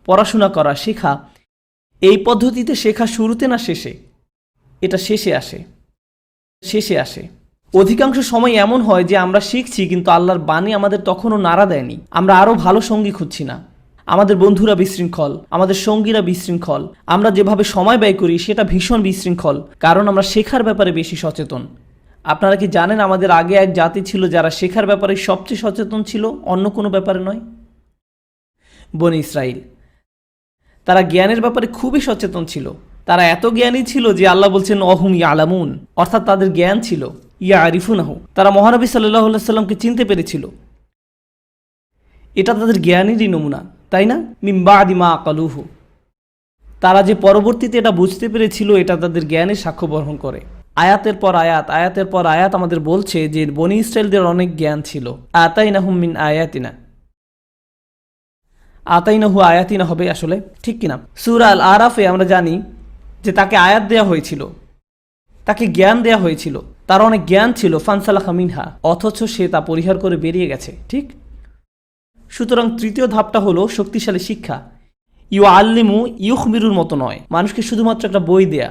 পড়াশোনা করা, শেখা। এই পদ্ধতিতে শেখা শুরুতে না শেষে? এটা শেষে আসে। অধিকাংশ সময় এমন হয় যে আমরা শিখছি কিন্তু আল্লাহর বাণী আমাদের তখনও নাড়া দেয়নি, আমরা আরও ভালো সঙ্গী খুঁজছি না, আমাদের বন্ধুরা বিশৃঙ্খল, আমাদের সঙ্গীরা বিশৃঙ্খল, আমরা যেভাবে সময় ব্যয় করি সেটা ভীষণ বিশৃঙ্খল, কারণ আমরা শেখার ব্যাপারে বেশি সচেতন। আপনারা কি জানেন আমাদের আগে এক জাতি ছিল যারা শেখার ব্যাপারে সবচেয়ে সচেতন ছিল, অন্য কোনো ব্যাপারে নয়? বনি ইসরাইল। তারা জ্ঞানের ব্যাপারে খুবই সচেতন ছিল, তারা এত জ্ঞানী ছিল যে আল্লাহ বলছেন অহুম ইয়ালামুন, অর্থাৎ তাদের জ্ঞান ছিল, ইয়া আরিফুনাহু, তারা মহানবী সাল্লাল্লাহু আলাইহি সাল্লামকে চিনতে পেরেছিল। এটা তাদের জ্ঞানেরই নমুনা, তাই না? মিন বাদি মা আকালুহু, তারা যে পরবর্তীতে এটা বুঝতে পেরেছিল এটা তাদের জ্ঞানের সাক্ষ্য বহন করে। আয়াতের পর আয়াত, আয়াতের পর আয়াত আমাদের বলছে যে বনি ইসরাইলদের অনেক জ্ঞান ছিল। আতাইনাহুম মিন আয়াতিনা, আতাইনাহু আয়াতিনা হবে আসলে, ঠিক কিনা? সূরা আল আরাফে আমরা জানি যে তাকে আয়াত দেয়া হয়েছিল, তাকে জ্ঞান দেয়া হয়েছিল, তার অনেক জ্ঞান ছিল, ফানসালাখা মিনহা, অথচ সে তা পরিহার করে বেরিয়ে গেছে। ঠিক। সুতরাং তৃতীয় ধাপটা হলো শক্তিশালী শিক্ষা। ইউ আল্লিমু ইউখবিরুর মতো নয়, মানুষকে শুধুমাত্র একটা বই দেয়া।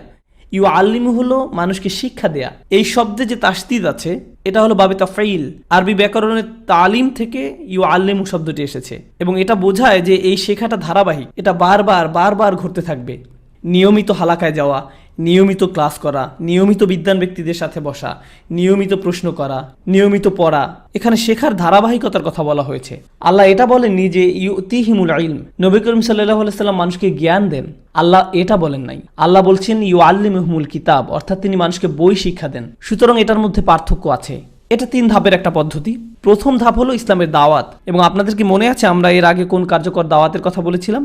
ইউ আল্লিমু হলো মানুষকে শিক্ষা দেয়া। এই শব্দে যে তাসদিদ আছে এটা হলো বাবে তাফঈল, আরবি ব্যাকরণের তালিম থেকে ইউ আল্লিমু শব্দটি এসেছে, এবং এটা বোঝায় যে এই শেখাটা ধারাবাহিক, এটা বারবার বারবার ঘটতে থাকবে। নিয়মিত হালাকায় যাওয়া, নিয়মিত ক্লাস করা, নিয়মিত বিদ্বান ব্যক্তিদের সাথে বসা, নিয়মিত প্রশ্ন করা, নিয়মিত পড়া, এখানে শেখার ধারাবাহিকতার কথা বলা হয়েছে। আল্লাহ এটা বলেননি যে ইউতিহিমুল ইলম, নবী করিম সাল্লাল্লাহু আলাইহি সাল্লাম মানুষকে জ্ঞান দেন, আল্লাহ এটা বলেন নাই। আল্লাহ বলছেন ইউআল্লিমুহুমুল কিতাব, অর্থাৎ তিনি মানুষকে বই শিক্ষা দেন। সুতরাং এটার মধ্যে পার্থক্য আছে। এটা 3 ধাপের একটা পদ্ধতি। প্রথম ধাপ হলো ইসলামের দাওয়াত, এবং আপনাদের কি মনে আছে আমরা এর আগে কোন কার্যকর দাওয়াতের কথা বলেছিলাম?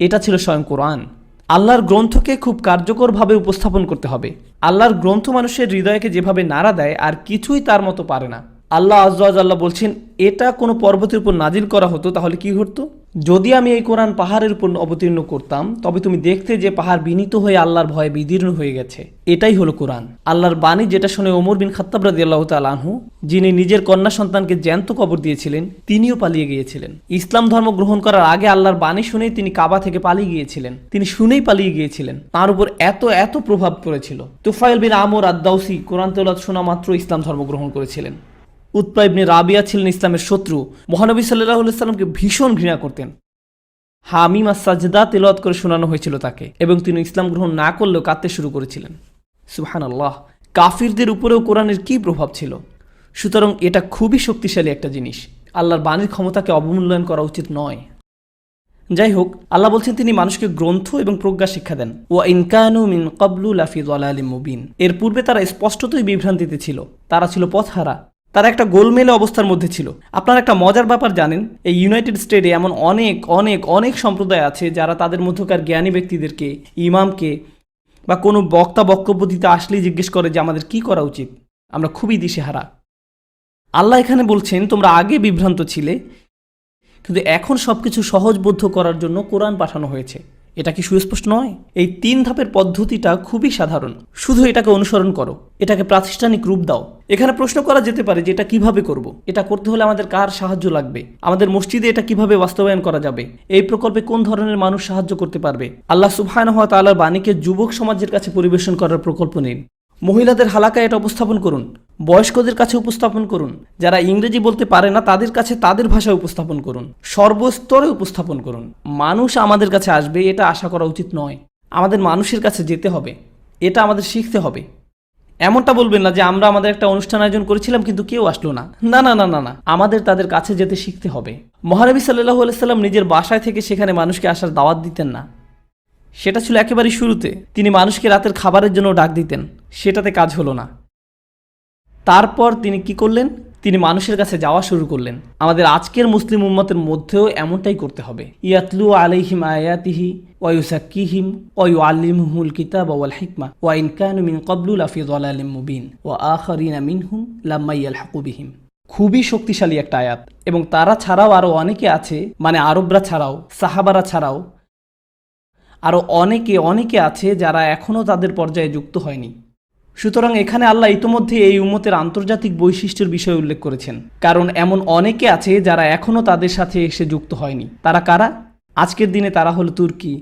এটা ছিল স্বয়ং কোরআন। আল্লাহর গ্রন্থকে খুব কার্যকরভাবে উপস্থাপন করতে হবে। আল্লাহর গ্রন্থ মানুষের হৃদয়কে যেভাবে নাড়া দেয় আর কিছুই তার মতো পারে না। আল্লাহ আজ্জা ওয়া জাল্লা বলছেন এটা কোনো পর্বতের উপর নাজিল করা হতো তাহলে কি ঘটতো? যদি আমি এই কোরআন পাহাড়ের উপর অবতীর্ণ করতাম তবে তুমি দেখতে যে পাহাড় বিনীত হয়ে আল্লাহর ভয়ে বিদীর্ণ হয়ে গেছে। এটাই হলো কোরআন, আল্লাহর বাণী, যেটা শুনে ওমর বিন খাত্তাব রাদিয়াল্লাহু তাআলা আনহু, যিনি নিজের কন্যা সন্তানকে জ্যান্ত কবর দিয়েছিলেন, তিনিও পালিয়ে গিয়েছিলেন। ইসলাম ধর্ম গ্রহণ করার আগে আল্লাহর বাণী শুনেই তিনি কাবা থেকে পালিয়ে গিয়েছিলেন, তিনি শুনেই পালিয়ে গিয়েছিলেন। তার উপর এত এত প্রভাব পড়েছিল। তুফাইল বিন আমর আদ-দাউসি কোরআন তেলাওয়াত শোনা মাত্র ইসলাম ধর্ম গ্রহণ করেছিলেন। উতবা ইবনে রাবিয়া ছিলেন ইসলামের শত্রু, মহানবী সাল্লাল্লাহু আলাইহি সাল্লামকে ভীষণ ঘৃণা করতেন। হামিম আস-সাজদা তেলাওয়াত করে শোনানো হয়েছিল তাকে, এবং তিনি ইসলাম গ্রহণ না করলেও কাঁদতে শুরু করেছিলেন। সুবহানাল্লাহ, কাফিরদের উপরেও কোরআনের কী প্রভাব ছিল। সুতরাং এটা খুবই শক্তিশালী একটা জিনিস, আল্লাহর বাণীর ক্ষমতাকে অবমূল্যায়ন করা উচিত নয়। যাই হোক, আল্লাহ বলছেন তিনি মানুষকে গ্রন্থ এবং প্রজ্ঞা শিক্ষা দেন। ওয়া ইন কানু মিন ক্বাবলু লাফি যালালিম মুবিন, এর পূর্বে তারা স্পষ্টতই বিভ্রান্তিতে ছিল, তারা ছিল পথহারা, তারা একটা গোলমেলে অবস্থার মধ্যে ছিল। আপনারা একটা মজার ব্যাপার জানেন, এই ইউনাইটেড স্টেটে এমন অনেক অনেক অনেক সম্প্রদায় আছে যারা তাদের মধ্যকার জ্ঞানী ব্যক্তিদেরকে, ইমামকে বা কোনো বক্তা বক্তব্য দিতে আসলেই জিজ্ঞেস করে যে আমাদের কি করা উচিত। আমরা খুবই দিশেহারা। আল্লাহ এখানে বলছেন তোমরা আগে বিভ্রান্ত ছিলে, কিন্তু এখন সবকিছু সহজবোধ্য করার জন্য কোরআন পাঠানো হয়েছে। এটা কি সুস্পষ্ট নয়? এই 3 ধাপের পদ্ধতিটা খুবই সাধারণ, শুধু এটাকে অনুসরণ করো, এটাকে প্রাতিষ্ঠানিক রূপ দাও। এখানে প্রশ্ন করা যেতে পারে যে এটা কিভাবে করব, এটা করতে হলে আমাদের কার সাহায্য লাগবে, আমাদের মসজিদে এটা কিভাবে বাস্তবায়ন করা যাবে, এই প্রকল্পে কোন ধরনের মানুষ সাহায্য করতে পারবে। আল্লাহ সুবহানাহু ওয়া তাআলার বাণীকে যুবক সমাজের কাছে পরিবেশন করার প্রকল্প নিন। মহিলাদের হালাকায় এটা উপস্থাপন করুন, বয়স্কদের কাছে উপস্থাপন করুন, যারা ইংরেজি বলতে পারে না তাদের কাছে তাদের ভাষায় উপস্থাপন করুন, সর্বস্তরে উপস্থাপন করুন। মানুষ আমাদের কাছে আসবে এটা আশা করা উচিত নয়, আমাদের মানুষের কাছে যেতে হবে, এটা আমাদের শিখতে হবে। এমনটা বলবেন না যে আমরা আমাদের একটা অনুষ্ঠান আয়োজন করেছিলাম কিন্তু কেউ আসলো না। না না না না না, আমাদের তাদের কাছে যেতে শিখতে হবে। মহানবী সাল্লাল্লাহু আলাইহি সাল্লাম নিজের বাসায় থেকে সেখানে মানুষকে আসার দাওয়াত দিতেন না, সেটা ছিল একেবারে শুরুতে। তিনি মানুষকে রাতের খাবারের জন্য ডাক দিতেন, সেটাতে কাজ হলো না। তারপর তিনি কি করলেন? তিনি মানুষের কাছে যাওয়া শুরু করলেন। আমাদের আজকের মুসলিম উম্মতের মধ্যেও এমনটাই করতে হবে। ইয়াতলু আলাইহিম আয়াতিহি ওয়া ইউযাক্কিহিম ওয়া ইউআল্লিমুহুমুল কিতাবা ওয়াল হিকমা ওয়া ইন কানু মিন ক্বাবলু লাফি যালালিম মুবিন ওয়া আখারিনা মিনহুম লাম্মা ইয়ালহাকু বিহিম। খুবই শক্তিশালী একটা আয়াত, এবং তারা ছাড়াও আরও অনেকে আছে, মানে আরবরা ছাড়াও, সাহাবারা ছাড়াও আরও অনেকে আছে যারা এখনও তাদের পর্যায়ে যুক্ত হয়নি। সুতরাং এখানে আল্লাহ ইতোমধ্যে এই উম্মতের আন্তর্জাতিক বৈশিষ্ট্যের বিষয়ে উল্লেখ করেছেন, কারণ এমন অনেকে আছে যারা এখনও তাদের সাথে এসে যুক্ত হয়নি। তারা কারা? আজকের দিনে তারা হলো তুর্কি,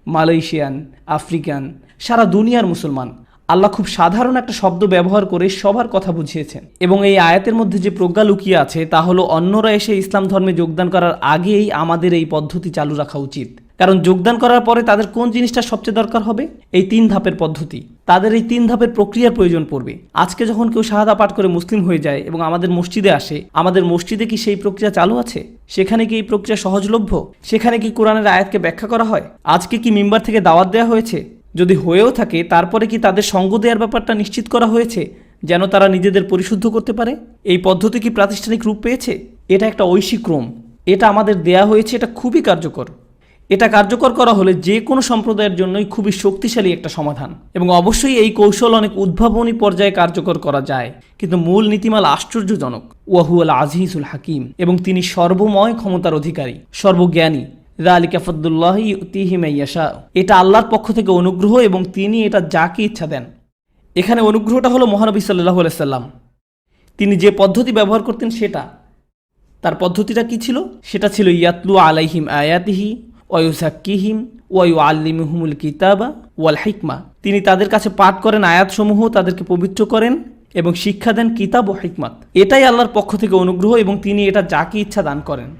মালয়েশিয়ান, আফ্রিকান, সারা দুনিয়ার মুসলমান। আল্লাহ খুব সাধারণ একটা শব্দ ব্যবহার করে সবার কথা বুঝিয়েছেন। এবং এই আয়াতের মধ্যে যে প্রজ্ঞা লুকিয়ে আছে তা হলো অন্যরা এসে ইসলাম ধর্মে যোগদান করার আগেই আমাদের এই পদ্ধতি চালু রাখা উচিত। কারণ যোগদান করার পরে তাদের কোন জিনিসটা সবচেয়ে দরকার হবে? এই 3 ধাপের পদ্ধতি। তাদের এই 3 ধাপের প্রক্রিয়ার প্রয়োজন পড়বে। আজকে যখন কেউ শাহাদা পাঠ করে মুসলিম হয়ে যায় এবং আমাদের মসজিদে আসে, আমাদের মসজিদে কি সেই প্রক্রিয়া চালু আছে? সেখানে কি এই প্রক্রিয়া সহজলভ্য? সেখানে কি কোরআনের আয়াতকে ব্যাখ্যা করা হয়? আজকে কি মিম্বার থেকে দাওয়াত দেওয়া হয়েছে? যদি হয়েও থাকে তারপরে কি তাদের সঙ্গ দেওয়ার ব্যাপারটা নিশ্চিত করা হয়েছে যেন তারা নিজেদের পরিশুদ্ধ করতে পারে? এই পদ্ধতি কি প্রাতিষ্ঠানিক রূপ পেয়েছে? এটা একটা ঐশী ক্রম, এটা আমাদের দেয়া হয়েছে, এটা খুবই কার্যকর। এটা কার্যকর করা হলে যে কোনো সম্প্রদায়ের জন্যই খুবই শক্তিশালী একটা সমাধান। এবং অবশ্যই এই কৌশল অনেক উদ্ভাবনী পর্যায়ে কার্যকর করা যায়, কিন্তু মূল নীতিমালা আশ্চর্যজনক। ওয়াহুয়াল আজিজুল হাকিম, এবং তিনি সর্বময় ক্ষমতার অধিকারী, সর্বজ্ঞানী। যালিকা ফাদলুল্লাহি ইউতিহি মান ইয়াশা, এটা আল্লাহর পক্ষ থেকে অনুগ্রহ এবং তিনি এটা যাকে ইচ্ছা দেন। এখানে অনুগ্রহটা হলো মহানবী সাল্লাল্লাহু আলাইহি সাল্লাম। তিনি যে পদ্ধতি ব্যবহার করতেন সেটা, তার পদ্ধতিটা কি ছিল? সেটা ছিল ইয়াতলু আলাইহিম আয়াতিহি ওয়া ইউযাক্কিহিম ওয়া ইউআল্লিমুহুমুল কিতাবা ওয়াল হিকমা। তিনি তাদের কাছে পাঠ করেন আয়াতসমূহ, তাদেরকে পবিত্র করেন এবং শিক্ষা দেন কিতাব ও হিকমাত। এটাই আল্লাহর পক্ষ থেকে অনুগ্রহ এবং তিনি এটা যাকে ইচ্ছা দান করেন।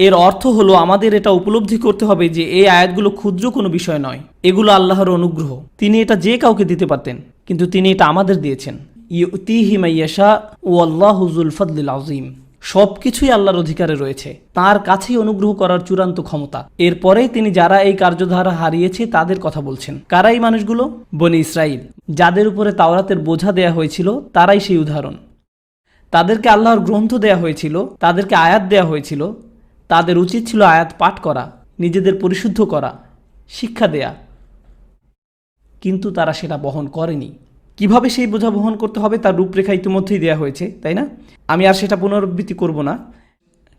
এর অর্থ হলো আমাদের এটা উপলব্ধি করতে হবে যে এই আয়াতগুলো ক্ষুদ্র কোনো বিষয় নয়, এগুলো আল্লাহর অনুগ্রহ। তিনি এটা যে কাউকে দিতে পারতেন, কিন্তু তিনি এটা আমাদের দিয়েছেন। ইউতিহি মান ইয়াশা ওয়াল্লাহু যুল ফাদলিল আযীম। সব কিছুই আল্লাহর অধিকারে রয়েছে, তার কাছেই অনুগ্রহ করার চূড়ান্ত ক্ষমতা। এরপরেই তিনি যারা এই কার্যধারা হারিয়েছে তাদের কথা বলছেন। কারা এই মানুষগুলো? বনি ইসরাইল, যাদের উপরে তাওরাতের বোঝা দেয়া হয়েছিল, তারাই সেই উদাহরণ। তাদেরকে আল্লাহর গ্রন্থ দেয়া হয়েছিল, তাদেরকে আয়াত দেয়া হয়েছিল, তাদের উচিত ছিল আয়াত পাঠ করা, নিজেদের পরিশুদ্ধ করা, শিক্ষা দেয়া, কিন্তু তারা সেটা বহন করেনি। কিভাবে সেই বোঝা বহন করতে হবে তার রূপরেখা ইতিমধ্যেই দেওয়া হয়েছে, তাই না? আমি আর সেটা পুনরাবৃত্তি করব না,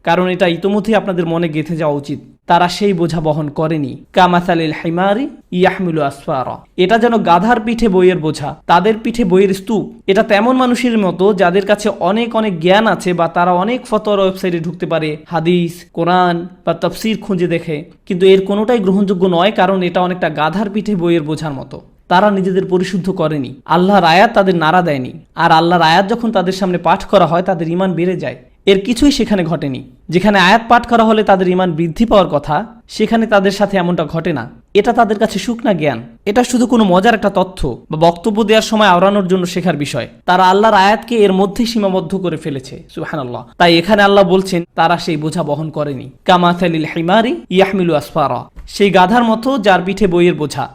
কারণ এটা ইতিমধ্যেই আপনাদের মনে গেঁথে যাওয়া উচিত। তারা সেই বোঝা বহন করেনি। কামাসালিল হিমারি ইয়াহমিলু আসফারা, এটা যেন গাধার পিঠে বইয়ের বোঝা, তাদের পিঠে বইয়ের স্তূপ। এটা তেমন মানুষের মতো যাদের কাছে অনেক অনেক জ্ঞান আছে বা তারা অনেক ফতোয়ার ওয়েবসাইটে ঢুকতে পারে, হাদিস, কোরআন বা তাফসীর খুঁজে দেখে, কিন্তু এর কোনোটাই গ্রহণযোগ্য নয়, কারণ এটা অনেকটা গাধার পিঠে বইয়ের বোঝার মতো। তারা নিজেদের পরিশুদ্ধ করেনি, আল্লাহর আয়াত তাদের নাড়া দেয়নি। আর আল্লাহর আয়াত যখন তাদের সামনে পাঠ করা হয় তাদের ঈমান বেড়ে যায়। এর কিছুই সেখানে ঘটেনি। যেখানে আয়াত পাঠ করা হলে তাদের ঈমান বৃদ্ধি পাওয়ার কথা, সেখানে তাদের সাথে এমনটা ঘটে না। এটা তাদের কাছে শুকনা জ্ঞান, এটা শুধু কোনো মজার একটা তথ্য বা বক্তব্য দেওয়ার সময় আওড়ানোর জন্য শেখার বিষয়। তারা আল্লাহর আয়াতকে এর মধ্যেই সীমাবদ্ধ করে ফেলেছে। সুবহানাল্লাহ। তাই এখানে আল্লাহ বলছেন তারা সেই বোঝা বহন করেনি। কামাসালিল হিমারি ইয়াহমিলু আসফারা, সেই গাধার মতো যার পিঠে বইয়ের বোঝা।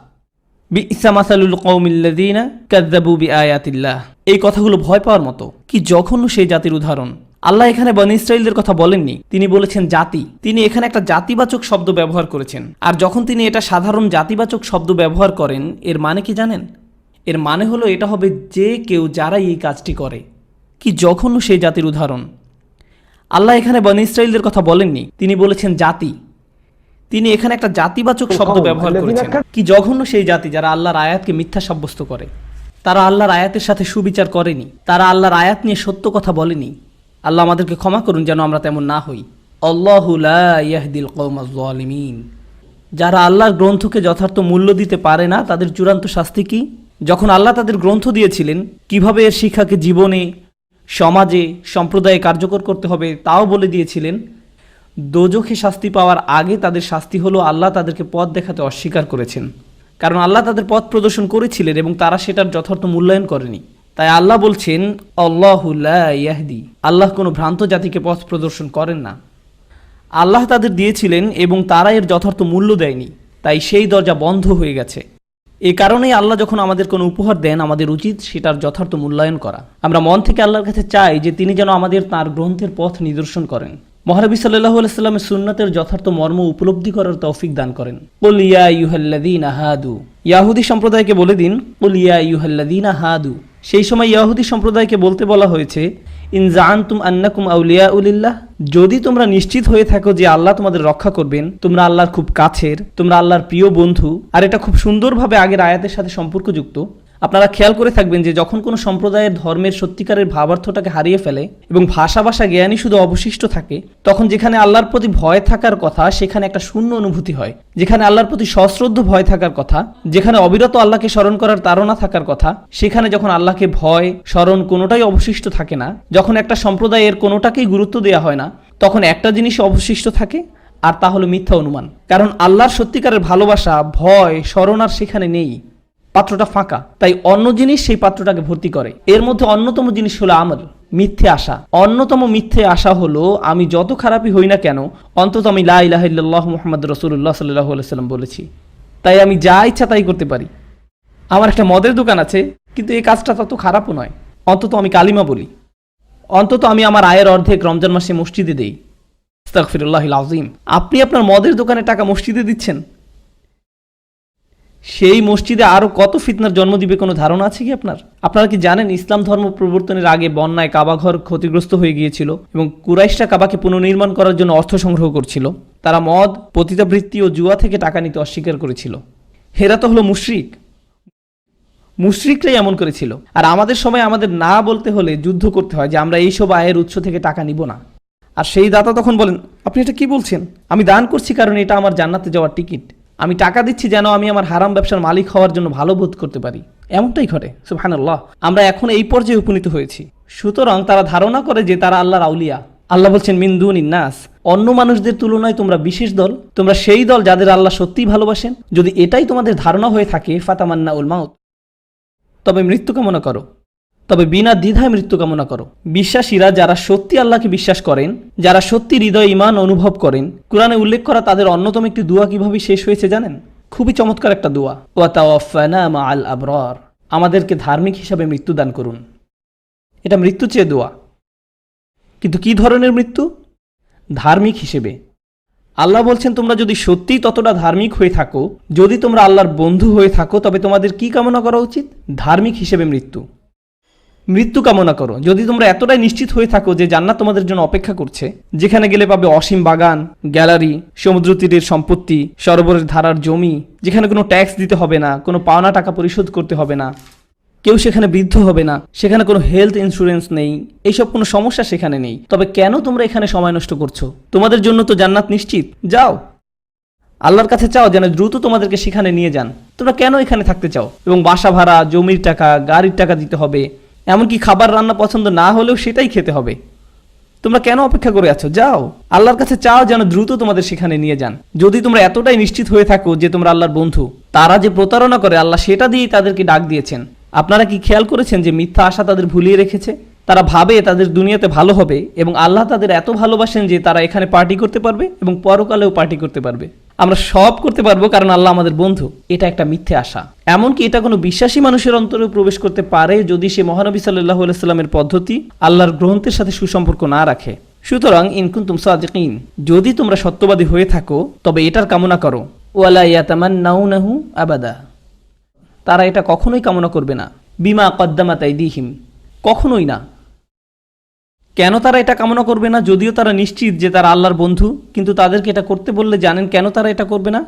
বিইসা মাসালুল কওমিল্লাযীনা কাযযাবু বিআয়াতিল্লাহ, এই কথাগুলো ভয় পাওয়ার মতো। কি জঘন্য সেই জাতির উদাহরণ। আল্লাহ এখানে বনী ইসরাইলদের কথা বলেননি, তিনি বলেছেন জাতি। তিনি এখানে একটা জাতিবাচক শব্দ ব্যবহার করেছেন। আর যখন তিনি এটা সাধারণ জাতিবাচক শব্দ ব্যবহার করেন, এর মানে কি জানেন? এর মানে হলো এটা হবে যে কেউ যারাই এই কাজটি করে। কি জঘন্য সেই জাতির উদাহরণ। আল্লাহ এখানে বনী ইসরাইলদের কথা বলেননি, তিনি বলেছেন জাতি। তিনি এখানে একটা জাতিবাচক শব্দ ব্যবহার করেছেন। কি জঘন্য সেই জাতি যারা আল্লাহর আয়াতকে মিথ্যা সাব্যস্ত করে। তারা আল্লাহর আয়াতের সাথে সুবিচার করেনি, তারা আল্লাহর আয়াত নিয়ে সত্য কথা বলেনি। আল্লাহ আমাদেরকে ক্ষমা করুন যেন আমরা তেমন না হই। আল্লাহু লা ইয়াহদিল কওমাজ জালিমিন, যারা আল্লাহর গ্রন্থকে যথার্থ মূল্য দিতে পারে না তাদের চূড়ান্ত শাস্তি কি? যখন আল্লাহ তাদের গ্রন্থ দিয়েছিলেন, কিভাবে এর শিক্ষাকে জীবনে, সমাজে, সম্প্রদায়ে কার্যকর করতে হবে তাও বলে দিয়েছিলেন। দোজখে শাস্তি পাওয়ার আগে তাদের শাস্তি হলো আল্লাহ তাদেরকে পথ দেখাতে অস্বীকার করেছেন। কারণ আল্লাহ তাদের পথ প্রদর্শন করেছিলেন এবং তারা সেটার যথার্থ মূল্যায়ন করেনি। তাই আল্লাহ বলছেন আল্লাহু লা ইয়াহদি, আল্লাহ কোনো ভ্রান্ত জাতিকে পথ প্রদর্শন করেন না। আল্লাহ তাদের দিয়েছিলেন এবং তারা এর যথার্থ মূল্য দেয়নি, তাই সেই দরজা বন্ধ হয়ে গেছে। এই কারণেই আল্লাহ যখন আমাদের কোনো উপহার দেন, আমাদের উচিত সেটার যথার্থ মূল্যায়ন করা। আমরা মন থেকে আল্লাহর কাছে চাই যে তিনি যেন আমাদের তাঁর গ্রন্থের পথ নিদর্শন করেন, মহানবী সাল্লাল্লাহু আলাইহি সাল্লামের সুন্নাতের যথার্থ মর্ম উপলব্ধি করার তৌফিক দান করেন। কুল ইয়া আইয়ুহাল্লাযীনা হাদু, ইয়াহুদি সম্প্রদায়কে বলে দিন, কুল ইয়া আইয়ুহাল্লাযীনা হাদু। সেই সময় ইয়াহুদি সম্প্রদায়কে বলতে বলা হয়েছে, ইন জাআনতুম আন্নাকুম আউলিয়াউ লিল্লাহ, যদি তোমরা নিশ্চিত হয়ে থাকো যে আল্লাহ তোমাদের রক্ষা করবেন, তোমরা আল্লাহর খুব কাছের, তোমরা আল্লাহর প্রিয় বন্ধু। আর এটা খুব সুন্দরভাবে আগের আয়াতের সাথে সম্পর্কযুক্ত। আপনারা খেয়াল করে থাকবেন যে যখন কোনো সম্প্রদায়ের ধর্মের সত্যিকারের ভাবার্থটাকে হারিয়ে ফেলে এবং ভাষা জ্ঞানই শুধু অবশিষ্ট থাকে, তখন যেখানে আল্লাহর প্রতি ভয় থাকার কথা সেখানে একটা শূন্য অনুভূতি হয়। যেখানে আল্লাহর প্রতি সশ্রদ্ধ ভয় থাকার কথা, যেখানে অবিরত আল্লাহকে স্মরণ করার তাড়না থাকার কথা, সেখানে যখন আল্লাহকে ভয় স্মরণ কোনোটাই অবশিষ্ট থাকে না, যখন একটা সম্প্রদায়ের কোনোটাকেই গুরুত্ব দেওয়া হয় না, তখন একটা জিনিস অবশিষ্ট থাকে, আর তা হলো মিথ্যা অনুমান। কারণ আল্লাহর সত্যিকারের ভালোবাসা, ভয় স্মরণ আর সেখানে নেই, পাত্রটা ফাঁকা। তাই অন্য জিনিস সেই পাত্রটাকে ভর্তি করে। এর মধ্যে অন্যতম জিনিস হলো আমল, মিথ্যে আশা। অন্যতম মিথ্যে আশা হলো আমি যত খারাপই হই না কেন, অন্তত আমি লা ইলাহা ইল্লাল্লাহু মুহাম্মাদুর রাসূলুল্লাহ সাল্লাল্লাহু আলাইহি ওয়াসাল্লাম বলেছি, তাই আমি যা ইচ্ছা তাই করতে পারি। আমার একটা মদের দোকান আছে, কিন্তু এই কাজটা তত খারাপও নয়। অন্তত আমি কালিমা বলি, অন্তত আমি আমার আয়ের অর্ধেক রমজান মাসে মসজিদে দেই। আস্তাগফিরুল্লাহিল আযীম। আপনি আপনার মদের দোকানে টাকা মসজিদে দিচ্ছেন, সেই মসজিদে আরো কত ফিতনার জন্ম দিবে কোনো ধারণা আছে কি আপনার? আপনারা কি জানেন ইসলাম ধর্ম প্রবর্তনের আগে বন্যায় কাবাঘর ক্ষতিগ্রস্ত হয়ে গিয়েছিল এবং কুরাইশরা কাবাকে পুনর্নির্মাণ করার জন্য অর্থ সংগ্রহ করছিল। তারা মদ, পতিতাবৃত্তি ও জুয়া থেকে টাকা নিতে অস্বীকার করেছিল। হেরা তো হলো মুশরিক, মুশরিকরাই এমন করেছিল। আর আমাদের সময় আমাদের না বলতে হলে যুদ্ধ করতে হয় যে আমরা এইসব আয়ের উৎস থেকে টাকা নিব না। আর সেই দাতা তখন বলেন, আপনি এটা কি বলছেন? আমি দান করছি কারণ এটা আমার জান্নাতে যাওয়ার টিকিট। আমি টাকা দিচ্ছি যেন আমি আমার হারাম ব্যবসার মালিক হওয়ার জন্য ভালো বোধ করতে পারি। এমনটাই ঘটে, সুবহানাল্লাহ। আমরা এখন এই পর্যায়ে উপনীত হয়েছি। সুতরাং তারা ধারণা করে যে তারা আল্লাহর আউলিয়া। আল্লাহ বলছেন মিন দুনিন নাস, অন্য মানুষদের তুলনায় তোমরা বিশেষ দল, তোমরা সেই দল যাদের আল্লাহ সত্যিই ভালোবাসেন। যদি এটাই তোমাদের ধারণা হয়ে থাকে, ফাতামান্নাউল মাউত, তবে মৃত্যু কামনা করো, তবে বিনা দ্বিধায় মৃত্যু কামনা করো। বিশ্বাসীরা যারা সত্যি আল্লাহকে বিশ্বাস করেন, যারা সত্যি হৃদয় ঈমান অনুভব করেন, কুরআনে উল্লেখ করা তাদের অন্যতম একটি দোয়া কিভাবে শেষ হয়েছে জানেন? খুবই চমৎকার একটা দোয়া, ওয়া তাওয়াফানা মাআল আবরার, আমাদেরকে ধার্মিক হিসাবে মৃত্যু দান করুন। এটা মৃত্যু চেয়ে দোয়া, কিন্তু কি ধরনের মৃত্যু? ধার্মিক হিসেবে। আল্লাহ বলছেন তোমরা যদি সত্যিই ততটা ধার্মিক হয়ে থাকো, যদি তোমরা আল্লাহর বন্ধু হয়ে থাকো, তবে তোমাদের কি কামনা করা উচিত? ধার্মিক হিসেবে মৃত্যু কামনা করো। যদি তোমরা এতটাই নিশ্চিত হয়ে থাকো যে জান্নাত তোমাদের জন্য অপেক্ষা করছে, যেখানে গেলে পাবে অসীম বাগান, গ্যালারি, সমুদ্র তীরের সম্পত্তি, সরোবরের ধারার জমি, যেখানে কোনো ট্যাক্স দিতে হবে না, কোনো পাওনা টাকা পরিশোধ করতে হবে না, কেউ সেখানে বৃদ্ধ হবে না, সেখানে কোনো হেলথ ইন্স্যুরেন্স নেই, এইসব কোনো সমস্যা সেখানে নেই, তবে কেন তোমরা এখানে সময় নষ্ট করছো? তোমাদের জন্য তো জান্নাত নিশ্চিত। যাও আল্লাহর কাছে চাও যেন দ্রুত তোমাদেরকে সেখানে নিয়ে যান। তোমরা কেন এখানে থাকতে চাও? এবং বাসা ভাড়া, জমির টাকা, গাড়ির টাকা দিতে হবে, এমনকি খাবার রান্না পছন্দ না হলেও সেটাই খেতে হবে। তোমরা কেন অপেক্ষা করে আছো? যাও আল্লাহর কাছে চাও যেন দ্রুত তোমাদের সেখানে নিয়ে যান। যদি তোমরা এতটাই নিশ্চিত হয়ে থাকো যে তোমরা আল্লাহর বন্ধু, তারা যে প্রতারণা করে আল্লাহ সেটা দিয়েই তাদেরকে ডাক দিয়েছেন। আপনারা কি খেয়াল করেছেন যে মিথ্যা আশা তাদের ভুলিয়ে রেখেছে? তারা ভাবে তাদের দুনিয়াতে ভালো হবে এবং আল্লাহ তাদের এত ভালোবাসেন যে তারা এখানে পার্টি করতে পারবে এবং পরকালেও পার্টি করতে পারবে। আমরা সব করতে পারবো কারণ আল্লাহ আমাদের বন্ধু। এটা একটা মিথ্যে আশা। এমনকি এটা কোনো বিশ্বাসী মানুষের অন্তরে প্রবেশ করতে পারে যদি সে মহানবী সাল্লাল্লাহু আলাইহি সাল্লামের পদ্ধতি, আল্লাহর গ্রন্থের সাথে সুসম্পর্ক না রাখে। সুতরাং ইন কুনতুম সাদিকিন, যদি তোমরা সত্যবাদী হয়ে থাকো তবে এটার কামনা করো। ওয়ালা ইয়াতামান্নাউনাহু আবাদা, তারা এটা কখনোই কামনা করবে না। বিমা কদ্দামাত আইদিহিম, কখনোই না। কেন তারা এটা কামনা করবে না? যদিও তারা নিশ্চিত যে তারা আল্লাহর বন্ধু, কিন্তু তাদেরকে এটা করতে বললে জানেন কেন তারা এটা করবে না?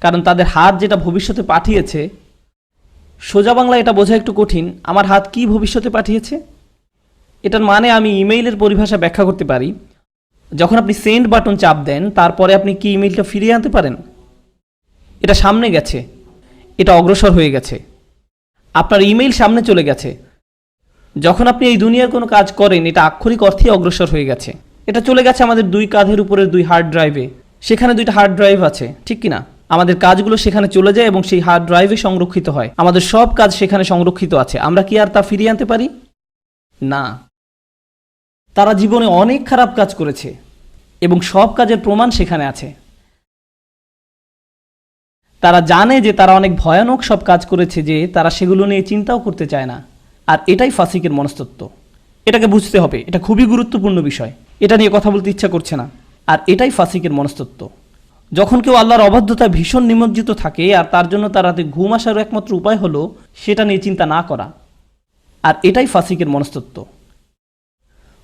কারণ তাদের হাত যেটা ভবিষ্যতে পাঠিয়েছে, সোজা বাংলা এটা বোঝা একটু কঠিন। আমার হাত কি ভবিষ্যতে পাঠিয়েছে? এটার মানে আমি ইমেইলের পরিভাষা ব্যাখ্যা করতে পারি। যখন আপনি সেন্ড বাটন চাপ দেন, তারপরে আপনি কি ইমেইলটা ফিরিয়ে আনতে পারেন? এটা সামনে গেছে, এটা অগ্রসর হয়ে গেছে, আপনার ইমেইল সামনে চলে গেছে। যখন আপনি এই দুনিয়ার কোনো কাজ করেন, এটা আক্ষরিক অর্থেই অগ্রসর হয়ে গেছে। এটা চলে গেছে আমাদের দুই কাঁধের উপরের দুই হার্ড ড্রাইভে। সেখানে দুইটা হার্ড ড্রাইভ আছে, ঠিক কিনা? আমাদের কাজগুলো সেখানে চলে যায় এবং সেই হার্ড ড্রাইভে সংরক্ষিত হয়। আমাদের সব কাজ সেখানে সংরক্ষিত আছে। আমরা কি আর তা ফিরিয়ে আনতে পারি? না। তারা জীবনে অনেক খারাপ কাজ করেছে এবং সব কাজের প্রমাণ সেখানে আছে। তারা জানে যে তারা অনেক ভয়ানক সব কাজ করেছে, যে তারা সেগুলো নিয়ে চিন্তাও করতে চায় না। আর এটাই ফাসিকের মনস্তত্ত্ব। এটাকে বুঝতে হবে, এটা খুবই গুরুত্বপূর্ণ বিষয়। এটা নিয়ে কথা বলতে ইচ্ছা করছে না। আর এটাই ফাসিকের মনস্তত্ত্ব। যখন কেউ আল্লাহর অবাধ্যতায় ভীষণ নিমজ্জিত থাকে আর তার জন্য তার রাতে ঘুম আসার একমাত্র উপায় হলো সেটা নিয়ে চিন্তা না করা। আর এটাই ফাসিকের মনস্তত্ত্ব।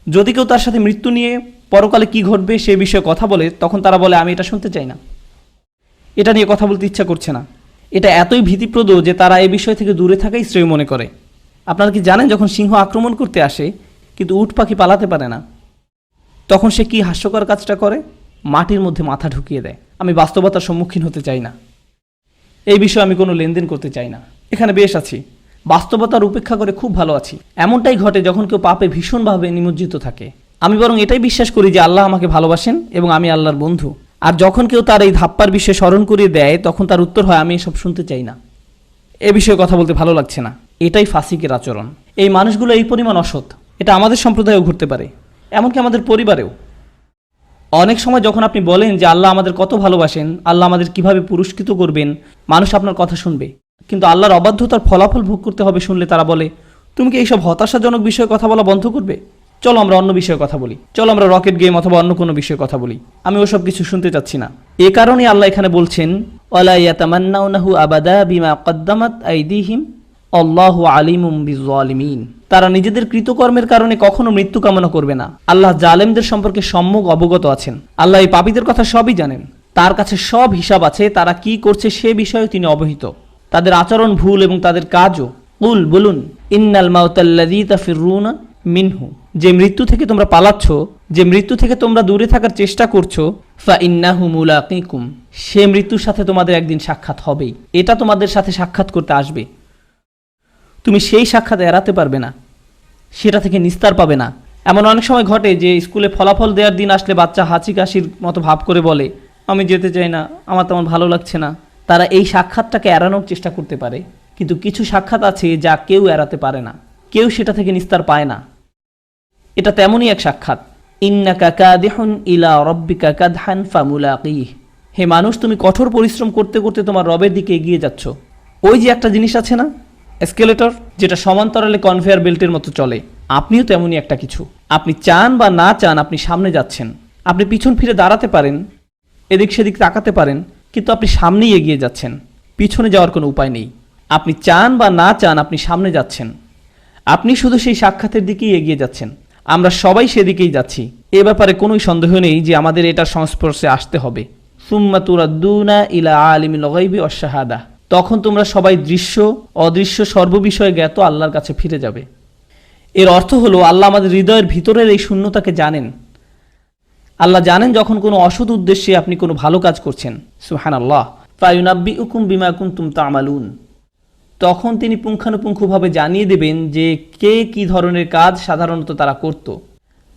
যদি কেউ তার সাথে মৃত্যু নিয়ে পরকালে কি ঘটবে সে বিষয়ে কথা বলে, তখন তারা বলে আমি এটা শুনতে চাই না, এটা নিয়ে কথা বলতে ইচ্ছা করছে না। এটা এতই ভীতিপ্রদ যে তারা এই বিষয় থেকে দূরে থাকাই শ্রেয় মনে করে। আপনারা কি জানেন, যখন সিংহ আক্রমণ করতে আসে কিন্তু উট পাখি পালাতে পারে না, তখন সে কি হাস্যকর কাজটা করে? মাটির মধ্যে মাথা ঢুকিয়ে দেয়। আমি বাস্তবতার সম্মুখীন হতে চাই না, এই বিষয়ে আমি কোনো লেনদেন করতে চাই না। এখানে বেশ আছি, বাস্তবতার উপেক্ষা করে খুব ভালো আছি। এমনটাই ঘটে যখন কেউ পাপে ভীষণভাবে নিমজ্জিত থাকে। আমি বরং এটাই বিশ্বাস করি যে আল্লাহ আমাকে ভালোবাসেন এবং আমি আল্লাহর বন্ধু। আর যখন কেউ তার এই ধাপ্পার বিষয়ে স্মরণ করিয়ে দেয়, তখন তার উত্তর হয়, আমি এসব শুনতে চাই না, এ বিষয়ে কথা বলতে ভালো লাগছে না। এটাই ফাসিকের আচরণ। এই মানুষগুলো এই পরিমাণ অসৎ, এটা আমাদের সম্প্রদায়েও ঘটতে পারে, এমনকি আমাদের পরিবারেও। অনেক সময় যখন আপনি বলেন যে আল্লাহ আমাদের কত ভালোবাসেন, আল্লাহ আমাদের কিভাবে পুরস্কৃত করবেন, মানুষ আপনার কথা শুনবে। কিন্তু আল্লাহর অবাধ্যতার ফলাফল ভোগ করতে হবে শুনলে তারা বলে, তুমি কি এইসব হতাশাজনক বিষয়ে কথা বলা বন্ধ করবে? চলো আমরা অন্য বিষয়ে কথা বলি, চলো আমরা রকেট গেম অথবা অন্য কোনো বিষয়ে কথা বলি। আমি ওসব কিছু শুনতে চাচ্ছি না। এ কারণে আল্লাহ এখানে বলছেন, ওয়ালা ইয়াতামান্নাউনাহু আবাদা বিমা কদ্দামাত আইদিহিম আল্লাহু আলিমুম বিজ্জালিমিন। তারা নিজেদের কৃতকর্মের কারণে কখনো মৃত্যু কামনা করবে না। আল্লাহ জালেমদের সম্পর্কে সম্যক অবগত আছেন। আল্লাহ এই পাপীদের কথা সবই জানেন, তার কাছে সব হিসাব আছে। তারা কি করছে সে বিষয়ে তিনি অবহিত। তাদের আচরণ ভুল এবং তাদের কাজও। কুল, বলুন, ইন্নাল মাউতাল্লাযী তাফিরুনা মিনহু, যে মৃত্যু থেকে তোমরা পালাচ্ছ, যে মৃত্যু থেকে তোমরা দূরে থাকার চেষ্টা করছো, ফা ইন্নাহু মুলাকিকুম, সে মৃত্যুর সাথে তোমাদের একদিন সাক্ষাৎ হবেই। এটা তোমাদের সাথে সাক্ষাৎ করতে আসবে। তুমি সেই সাক্ষাৎ এড়াতে পারবে না, সেটা থেকে নিস্তার পাবে না। এমন অনেক সময় ঘটে যে স্কুলে ফলাফল দেওয়ার দিন আসলে বাচ্চা হাঁচি কাশির মতো ভাব করে বলে, আমি যেতে চাই না, আমার তেমন ভালো লাগছে না। তারা এই সাক্ষাৎটাকে এড়ানোর চেষ্টা করতে পারে, কিন্তু কিছু সাক্ষাৎ আছে যা কেউ এড়াতে পারে না, কেউ সেটা থেকে নিস্তার পায় না। এটা তেমনই এক সাক্ষাৎ। ইন্নাকা কাদিহুন ইলা রাব্বিকা কাদহান ফামুলাকিহ, হে মানুষ, তুমি কঠোর পরিশ্রম করতে করতে তোমার রবের দিকে এগিয়ে যাচ্ছ। ওই যে একটা জিনিস আছে না, এসকেলেটর, যেটা সমান্তরালে কনভেয়ার বেল্টের মতো চলে, আপনিও তেমনই একটা কিছু। আপনি চান বা না চান আপনি সামনে যাচ্ছেন। আপনি পিছন ফিরে দাঁড়াতে পারেন, এদিক সেদিক তাকাতে পারেন, কিন্তু আপনি সামনেই এগিয়ে যাচ্ছেন, পিছনে যাওয়ার কোনো উপায় নেই। আপনি চান বা না চান আপনি সামনে যাচ্ছেন, আপনি শুধু সেই সাক্ষাতের দিকেই এগিয়ে যাচ্ছেন। আমরা সবাই সেদিকেই যাচ্ছি, এ ব্যাপারে কোনোই সন্দেহ নেই যে আমাদের এটার সংস্পর্শে আসতে হবে। সুম্মা তুরাদ্দুনা ইলা আলিমিল গায়বি ওয়াশ শাহাদা, তখন তোমরা সবাই দৃশ্য অদৃশ্য সর্ববিষয়ে জ্ঞাত আল্লাহর কাছে ফিরে যাবে। এর অর্থ হলো আল্লাহ আমাদের হৃদয়ের ভিতরের এই শূন্যতাকে জানেন। আল্লাহ জানেন যখন কোনো অসৎ উদ্দেশ্যে আপনি কোনো ভালো কাজ করছেন। সুবহানাল্লাহ। ফায়ুনাব্বিউকুম বিমা কুনতুম তা'মালুন, তখন তিনি পুঙ্খানুপুঙ্খভাবে জানিয়ে দেবেন যে কে কি ধরনের কাজ সাধারণত তারা করত।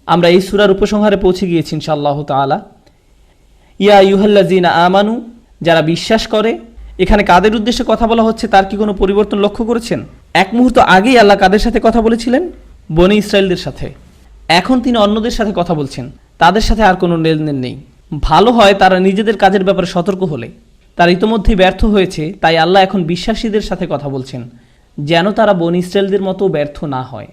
আমরা এই সূরার উপসংহারে পৌঁছে গিয়েছি ইনশাআল্লাহ তাআলা। ইয়া আইয়ুহাল্লাযীনা আমানু, যারা বিশ্বাস করে। এখানে কাদের উদ্দেশ্যে কথা বলা হচ্ছে তার কি কোনো পরিবর্তন লক্ষ্য করেছেন? এক মুহূর্ত আগেই আল্লাহ কাদের সাথে কথা বলেছিলেন? বনী ইসরায়েলদের সাথে। এখন তিনি অন্যদের সাথে কথা বলছেন, তাদের সাথে আর কোনো লেনদেন নেই। ভালো হয় তারা নিজেদের কাজের ব্যাপারে সতর্ক হলে। তারা ইতোমধ্যেই ব্যর্থ হয়েছে, তাই আল্লাহ এখন বিশ্বাসীদের সাথে কথা বলছেন যেন তারা বনী ইসরায়েলদের মতো ব্যর্থ না হয়।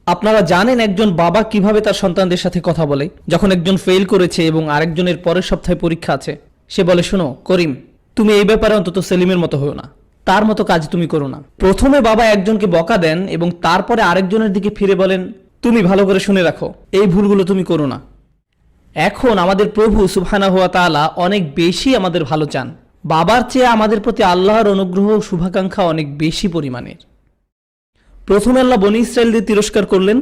আপনারা জানেন একজন বাবা কিভাবে তার সন্তানদের সাথে কথা বলে। যখন একজন ফেল করেছে এবং আরেকজনের পরের সপ্তাহে পরীক্ষা আছে, সে বলে, শোনো করিম, তুমি এই ব্যাপারে অন্তত সেলিমের মতো হও না, তার মতো কাজ তুমি করো না। প্রথমে বাবা একজনকে বকা দেন এবং তারপরে আরেকজনের দিকে ফিরে বলেন, তুমি ভালো করে শুনে রাখো, এই ভুলগুলো তুমি করো না। এখন আমাদের প্রভু সুবহানাহু ওয়া তাআলা অনেক বেশি আমাদের ভালো চান। বাবার চেয়ে আমাদের প্রতি আল্লাহর অনুগ্রহ ও শুভাকাঙ্ক্ষা অনেক বেশি পরিমাণের। প্রথমে আল্লাহ বনী ইসরায়েলদের তিরস্কার করলেন।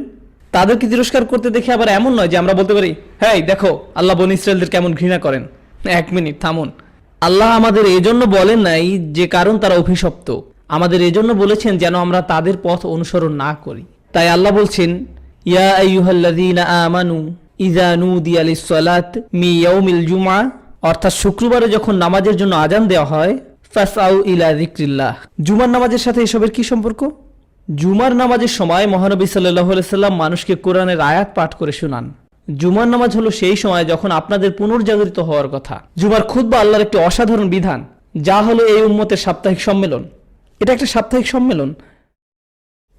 তাদেরকে তিরস্কার করতে দেখে আবার এমন নয় যে আমরা বলতে পারি, হ্যাঁ দেখো আল্লাহ বনী ইসরায়েলদের কেমন ঘৃণা করেন। এক মিনিট থামুন। আল্লাহ আমাদের এজন্য বলেন নাই যে কারণ তারা অভিশপ্ত, আমাদের এজন্য বলেছেন যেন আমরা তাদের পথ অনুসরণ না করি। তাই আল্লাহ বলছেন, ইয়া আইয়ুহাল্লাযীনা আমানু ইযা নুদিয়া লিস-সালাত মি ইয়াউমিল জুমআ, অর্থাৎ শুক্রবারে যখন নামাজের জন্য আজান দেওয়া হয়, ফাসআউ ইলা যিকরিল্লাহ। জুমার নামাজের সাথে এসবের কি সম্পর্ক? জুমার নামাজের সময় মহানবী সাল্লাল্লাহু আলাইহি সাল্লাম মানুষকে কোরআনের আয়াত পাঠ করে শোনান। জুমার নামাজ হলো সেই সময় যখন আপনাদের পুনর্জাগরিত হওয়ার কথা। জুমার খুতবা আল্লাহর একটি অসাধারণ বিধান, যা হলো এই উম্মতের সাপ্তাহিক সম্মেলন। এটা একটা সাপ্তাহিক সম্মেলন।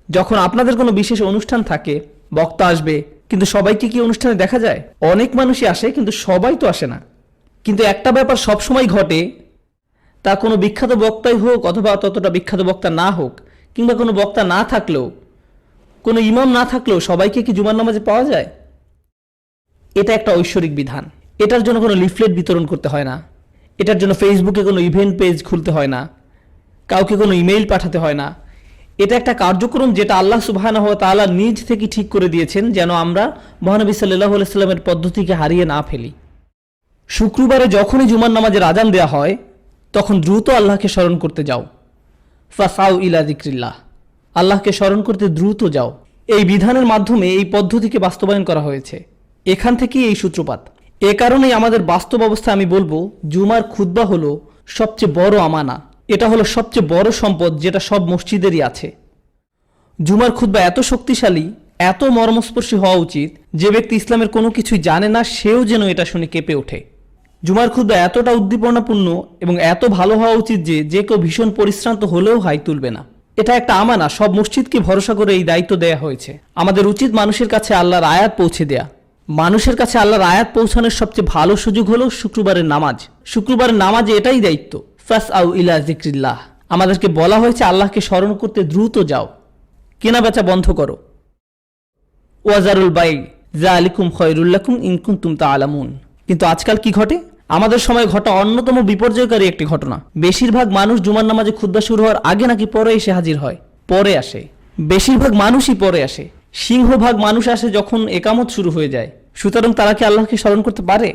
যখন আপনাদের কোনো বিশেষ অনুষ্ঠান থাকে, বক্তা আসবে, কিন্তু সবাইকে কি অনুষ্ঠানে দেখা যায়? অনেক মানুষই আসে কিন্তু সবাই তো আসে না। কিন্তু একটা ব্যাপার সবসময় ঘটে, তা কোনো বিখ্যাত বক্তাই হোক অথবা ততটা বিখ্যাত বক্তা না হোক, কিংবা কোনো বক্তা না থাকলেও, কোনো ইমাম না থাকলেও সবাইকে কি জুমার নামাজে পাওয়া যায়? এটা একটা ঐশ্বরিক বিধান। এটার জন্য কোনো লিফলেট বিতরণ করতে হয় না, এটার জন্য ফেসবুকে কোনো ইভেন্ট পেজ খুলতে হয় না, কাউকে কোনো ইমেইল পাঠাতে হয় না। এটা একটা কার্যক্রম যেটা আল্লাহ সুবহানাহু ওয়া তাআলা নিজ থেকে ঠিক করে দিয়েছেন যেন আমরা মহানবী সাল্লাল্লাহু আলাইহি সাল্লামের পদ্ধতিকে হারিয়ে না ফেলি। শুক্রবারে যখনই জুমার নামাজের আজান দেওয়া হয় তখন দ্রুত আল্লাহকে স্মরণ করতে যাও। ফাসাউ ইলা যিকরিল্লাহ, আল্লাহকে স্মরণ করতে দ্রুত যাও। এই বিধানের মাধ্যমে এই পদ্ধতিকে বাস্তবায়ন করা হয়েছে। এখান থেকেই এই সূত্রপাত। এ কারণেই আমাদের বাস্তব অবস্থায় আমি বলবো জুমার খুতবা হলো সবচেয়ে বড় আমানা। এটা হলো সবচেয়ে বড় সম্পদ যেটা সব মসজিদেরই আছে। জুমার খুতবা এত শক্তিশালী, এত মর্মস্পর্শী হওয়া উচিত যে ব্যক্তি ইসলামের কোনো কিছুই জানে না সেও যেন এটা শুনে কেঁপে ওঠে। জুমার খুতবা এতটা উদ্দীপনাপূর্ণ এবং এত ভালো হওয়া উচিত যে কেউ ভীষণ পরিশ্রান্ত হলেও হাই তুলবে না। এটা একটা আমানা, সব মসজিদকে ভরসা করে এই দায়িত্ব দেয়া হয়েছে। আমাদের উচিত মানুষের কাছে আল্লাহর আয়াত পৌঁছে দেয়া। মানুষের কাছে আল্লাহর আয়াত পৌঁছানোর সবচেয়ে ভালো সুযোগ হলো শুক্রবারের নামাজ। শুক্রবারের নামাজে এটাই দায়িত্ব, ফাসআউ ইলা যিকরিল্লাহ। আমাদেরকে বলা হয়েছে আল্লাহকে স্মরণ করতে দ্রুত যাও, কেনা বেচা বন্ধ করো। ওয়াজারুল বাই যালিকুম খায়রুল লাকুম ইন কুনতুম তা'লামুন। কিন্তু আজকাল কি ঘটে? আমাদের সময় ঘটা অন্যতম বিপর্যয়কারী একটি ঘটনা। বেশিরভাগ মানুষ জুমার নামাজে খুতবা শুরু হওয়ার আগে নাকি পরে এসে হাজির হয়, পরে আসে। বেশিরভাগ মানুষই পরে আসে। সিংহভাগ মানুষ আসে যখন একামত শুরু হয়ে যায়। সুতরাং তারা কি আল্লাহকে স্মরণ করতে পারে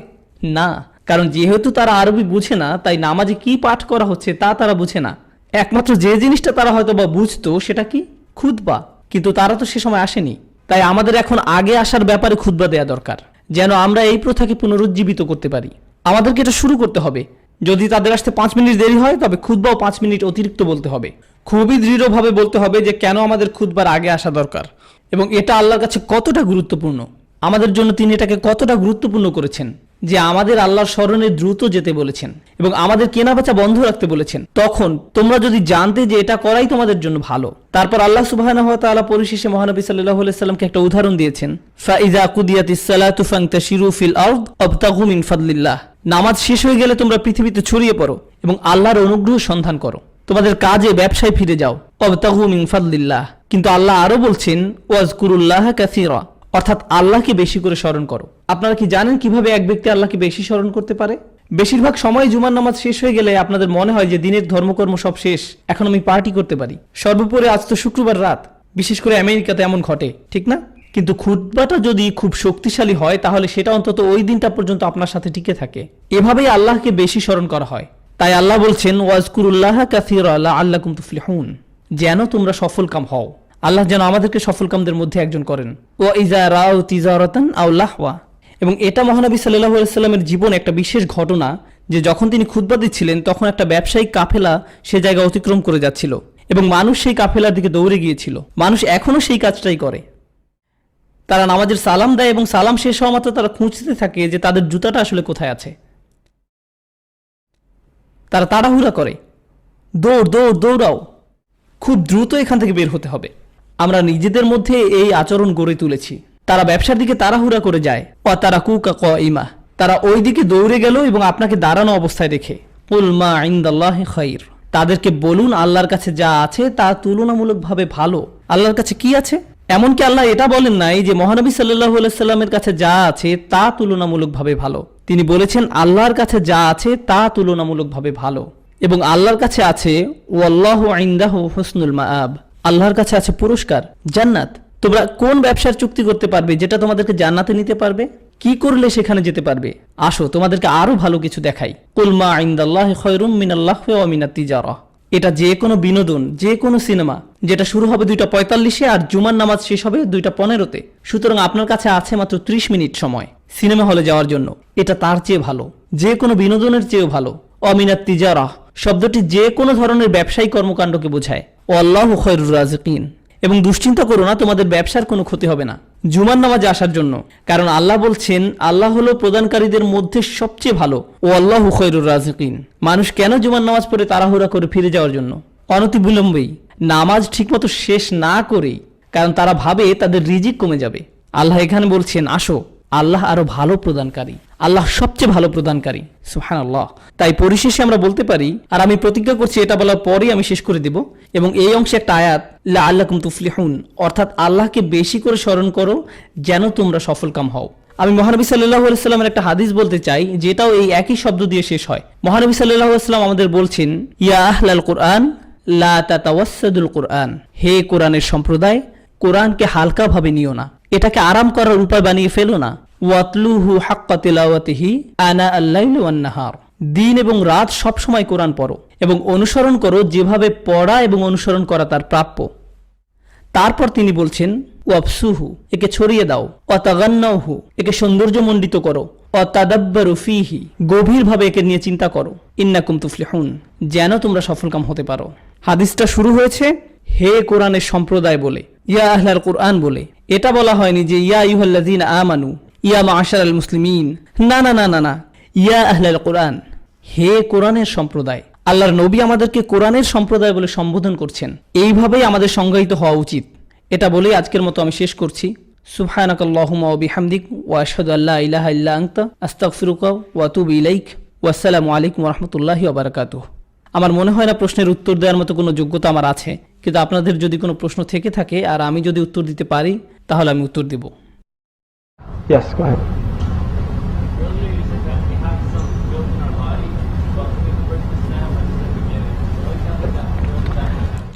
না? কারণ যেহেতু তারা আরবি বুঝে না, তাই নামাজে কি পাঠ করা হচ্ছে তা তারা বুঝে না। একমাত্র যে জিনিসটা তারা হয়তো বা বুঝতো সেটা কি? খুতবা। কিন্তু তারা তো সে সময় আসেনি। তাই আমাদের এখন আগে আসার ব্যাপারে খুতবা দেয়া দরকার, যেন আমরা এই প্রথাকে পুনরুজ্জীবিত করতে পারি। আমাদেরকে এটা শুরু করতে হবে। যদি তাদের আসতে 5 মিনিট দেরি হয় তবে খুতবাও 5 মিনিট অতিরিক্ত বলতে হবে। খুবই দৃঢ়ভাবে বলতে হবে যে কেন আমাদের খুতবার আগে আসা দরকার এবং এটা আল্লাহর কাছে কতটা গুরুত্বপূর্ণ। আমাদের জন্য তিনি এটাকে কতটা গুরুত্বপূর্ণ করেছেন যে আমাদের আল্লাহর স্মরণে দ্রুত যেতে বলেছেন এবং আমাদের কেনাবেচা বন্ধ রাখতে বলেছেন। তখন তোমরা যদি জানতে যে এটা করাই তোমাদের জন্য ভালো। তারপর আল্লাহ সুবহানাহু ওয়া তাআলা পরিশেষে মহানবী সাল্লাল্লাহু আলাইহি সাল্লামকে একটা উদাহরণ দিয়েছেন, ফাইযা কুদিয়াতিস সালাতু ফান্তাশিরু ফিল আরদ ওয়াবতাগু মিন ফাদলিল্লাহ। নামাজ শেষ হয়ে গেলে তোমরা পৃথিবীতে ছড়িয়ে পড়ো এবং আল্লাহর অনুগ্রহ সন্ধান করো। তোমাদের কাজে ব্যবসায় ফিরে যাও, ওয়াবতাগু মিন ফাদলিল্লাহ। কিন্তু আল্লাহ আরো বলছেন ওয়াজকুরুল্লাহ কাসীরা, অর্থাৎ আল্লাহকে বেশি করে স্মরণ করো। আপনারা কি জানেন কিভাবে এক ব্যক্তি আল্লাহকে বেশি স্মরণ করতে পারে? বেশিরভাগ সময় জুমার নামাজ শেষ হয়ে গেলে আপনাদের মনে হয় যে দিনের ধর্মকর্ম সব শেষ, এখন আমি পার্টি করতে পারি। সর্বোপরি আজ তো শুক্রবার রাত, বিশেষ করে আমেরিকাতে এমন ঘটে, ঠিক না? কিন্তু খুতবাটা যদি খুব শক্তিশালী হয় তাহলে সেটা অন্তত ওই দিনটা পর্যন্ত আপনার সাথে টিকে থাকে। এভাবেই আল্লাহকে বেশি স্মরণ করা হয়। তাই আল্লাহ বলছেন ওয়াজকুরুল্লাহ কাসীরা লাআল্লাকুম তুফলিহুন, যেন তোমরা সফলকাম হও। আল্লাহ যেন আমাদেরকে সফলকামদের মধ্যে একজন করেন। ওয়া ইযা রাউ তিজারাতান আও লাহওয়া। এবং এটা মহানবী সাল্লাল্লাহু আলাইহি সাল্লামের জীবনে একটা বিশেষ ঘটনা যে যখন তিনি খুতবা দিচ্ছিলেন তখন একটা ব্যবসায়িক কাফেলা সে জায়গা অতিক্রম করে যাচ্ছিল এবং মানুষ সেই কাফেলার দিকে দৌড়ে গিয়েছিল। মানুষ এখনো সেই কাজটাই করে। তারা নামাজের সালাম দেয় এবং সালাম শেষ হওয়া মাত্র তারা খুঁজতে থাকে যে তাদের জুতাটা আসলে কোথায় আছে। তারা তাড়াহুড়া করে, দৌড়াও, খুব দ্রুত এখান থেকে বের হতে হবে। আমরা নিজেদের মধ্যে এই আচরণ গড়ে তুলেছি। তারা ব্যবসার দিকে তাড়াহুড়া করে যায়, তারা কুকা কাইমা, তারা ওই দিকে দৌড়ে গেল এবং আপনাকে দাঁড়ানো অবস্থায় রেখে। কুল মা ইনদাল্লাহি খায়র, তাদেরকে বলুন আল্লাহর কাছে যা আছে তা তুলনামূলকভাবে ভালো। আল্লাহর কাছে কি আছে? এমনকি আল্লাহ এটা বলেন নাই যে মহানবী সাল্লাল্লাহু আলাইহি সাল্লামের কাছে যা আছে তা তুলনামূলকভাবে ভালো। তিনি বলেছেন আল্লাহর কাছে যা আছে তা তুলনামূলকভাবে ভালো। এবং আল্লাহর কাছে আছে ওয়াল্লাহু ইনদাহু হুসনুল মাআব, আল্লাহর কাছে আছে পুরস্কার, জান্নাত। তোমরা কোন ব্যবসার চুক্তি করতে পারবে যেটা তোমাদেরকে জান্নাতে নিতে পারবে? কি করলে সেখানে যেতে পারবে? আসো তোমাদেরকে আরো ভালো কিছু দেখাই। কুল মা ইনদাল্লাহি খায়রুম মিনাল্লাহি ওয়া মিনাত তিজারা। এটা যে কোনো বিনোদন, যে কোনো সিনেমা যেটা শুরু হবে 2:45-এ আর জুমার নামাজ শেষ হবে 2:15-তে। সুতরাং আপনার কাছে আছে মাত্র 30 মিনিট সময় সিনেমা হলে যাওয়ার জন্য। এটা তার চেয়ে ভালো, যে কোনো বিনোদনের চেয়েও ভালো। অমিনাত তিজারা শব্দটি যে কোনো ধরনের ব্যবসায়িক কর্মকাণ্ডকে বোঝায়। আল্লাহু খায়রুর রাজিকিন। এবং দুশ্চিন্তা করো না, তোমাদের ব্যবসার কোনো ক্ষতি হবে না জুমার নামাজে আসার জন্য, কারণ আল্লাহ বলছেন আল্লাহ হলো প্রদানকারীদের মধ্যে সবচেয়ে ভালো। ও আল্লাহু খায়রুর রাজিকিন। মানুষ কেন জুমার নামাজ পড়ে তাড়াহুড়া করে ফিরে যাওয়ার জন্য? অনতি বিলম্বেই, নামাজ ঠিকমতো শেষ না করেই, কারণ তারা ভাবে তাদের রিজিক কমে যাবে। আল্লাহ এখানে বলছেন আসো, আল্লাহ আরো ভালো প্রদানকারী, আল্লাহ সবচেয়ে ভালো প্রদানকারী। সুবহানাল্লাহ। তাই পরিশেষে আমরা বলতে পারি, আর আমি প্রতিজ্ঞা করছি এটা বলার পরেই আমি শেষ করে দেব, এবং এই অংশে একটা আয়াত লাআল্লাকুম তুফলিহুন, অর্থাৎ আল্লাহকে বেশি করে স্মরণ করো যেন তোমরা সফলকাম হও। আমি মহানবী সাল্লাল্লাহু আলাইহি সাল্লামের একটা হাদিস বলতে চাই যেটাও এই একই শব্দ দিয়ে শেষ হয়। মহানবী সাল্লাল্লাহু আলাইহি সাল্লাম আমাদের বলছেন ইয়া আহলাল কুরআন লা তাতাওয়াসসাদুল কুরআন, হে কোরআনের সম্প্রদায়, কোরআনকে হালকাভাবে নিও না, এটাকে আরাম করার উপায় বানিয়ে ফেলো না। ওয়াতলুহু হাক্কা তিলাওয়াতিহি আনা আল-লাইলি ওয়ান-নাহার, দিন এবং রাত সব সময় কোরআন পড়ো এবং অনুসরণ করো যেভাবে পড়া এবং অনুসরণ করা তার প্রাপ্য। তারপর তিনি বলছেন ওয়াবসুহু, একে ছড়িয়ে দাও, ওয়াতাগান্নাহু, একে সৌন্দর্যমণ্ডিত করো, ওয়াতাদাব্বারু ফীহি, গভীরভাবে একে নিয়ে চিন্তা করো, ইন্নাকুম তুফলিহুন, যেন তোমরা সফলকাম হতে পারো। হাদিসটা শুরু হয়েছে হে কোরআনের সম্প্রদায় বলে, ইয়া আহলাল কোরআন বলে। এটা বলা হয়নি যে ইয়া আইয়ুহাল্লাযীনা আমানু, ইয়া মা'আশারাল মুসলিমিন, না না না না না, ইয়া আহলাল কোরআন, হে কোরআনের সম্প্রদায়। আল্লাহর নবী আমাদেরকে কোরআনের সম্প্রদায় বলে সম্বোধন করছেন, এইভাবেই আমাদের সংজ্ঞায়িত হওয়া উচিত। এটা বলেই আজকের মতো আমি শেষ করছি। সুবহানাকাল্লাহুম্মা ওয়া বিহামদিক ওয়া আশহাদু আল্লা ইলাহা ইল্লা আনতা আস্তাগফিরুকা ওয়া আতুবু ইলাইক ওয়া আসসালামু আলাইকুম ওয়া রাহমাতুল্লাহি ওয়া বারাকাতুহু। আমার মনে হয় না প্রশ্নের উত্তর দেওয়ার মতো কোনো যোগ্যতা আমার আছে, কিন্তু আপনাদের যদি কোনো প্রশ্ন থেকে থাকে আর আমি যদি উত্তর দিতে পারি তাহলে আমি উত্তর দিব। Yes, go ahead.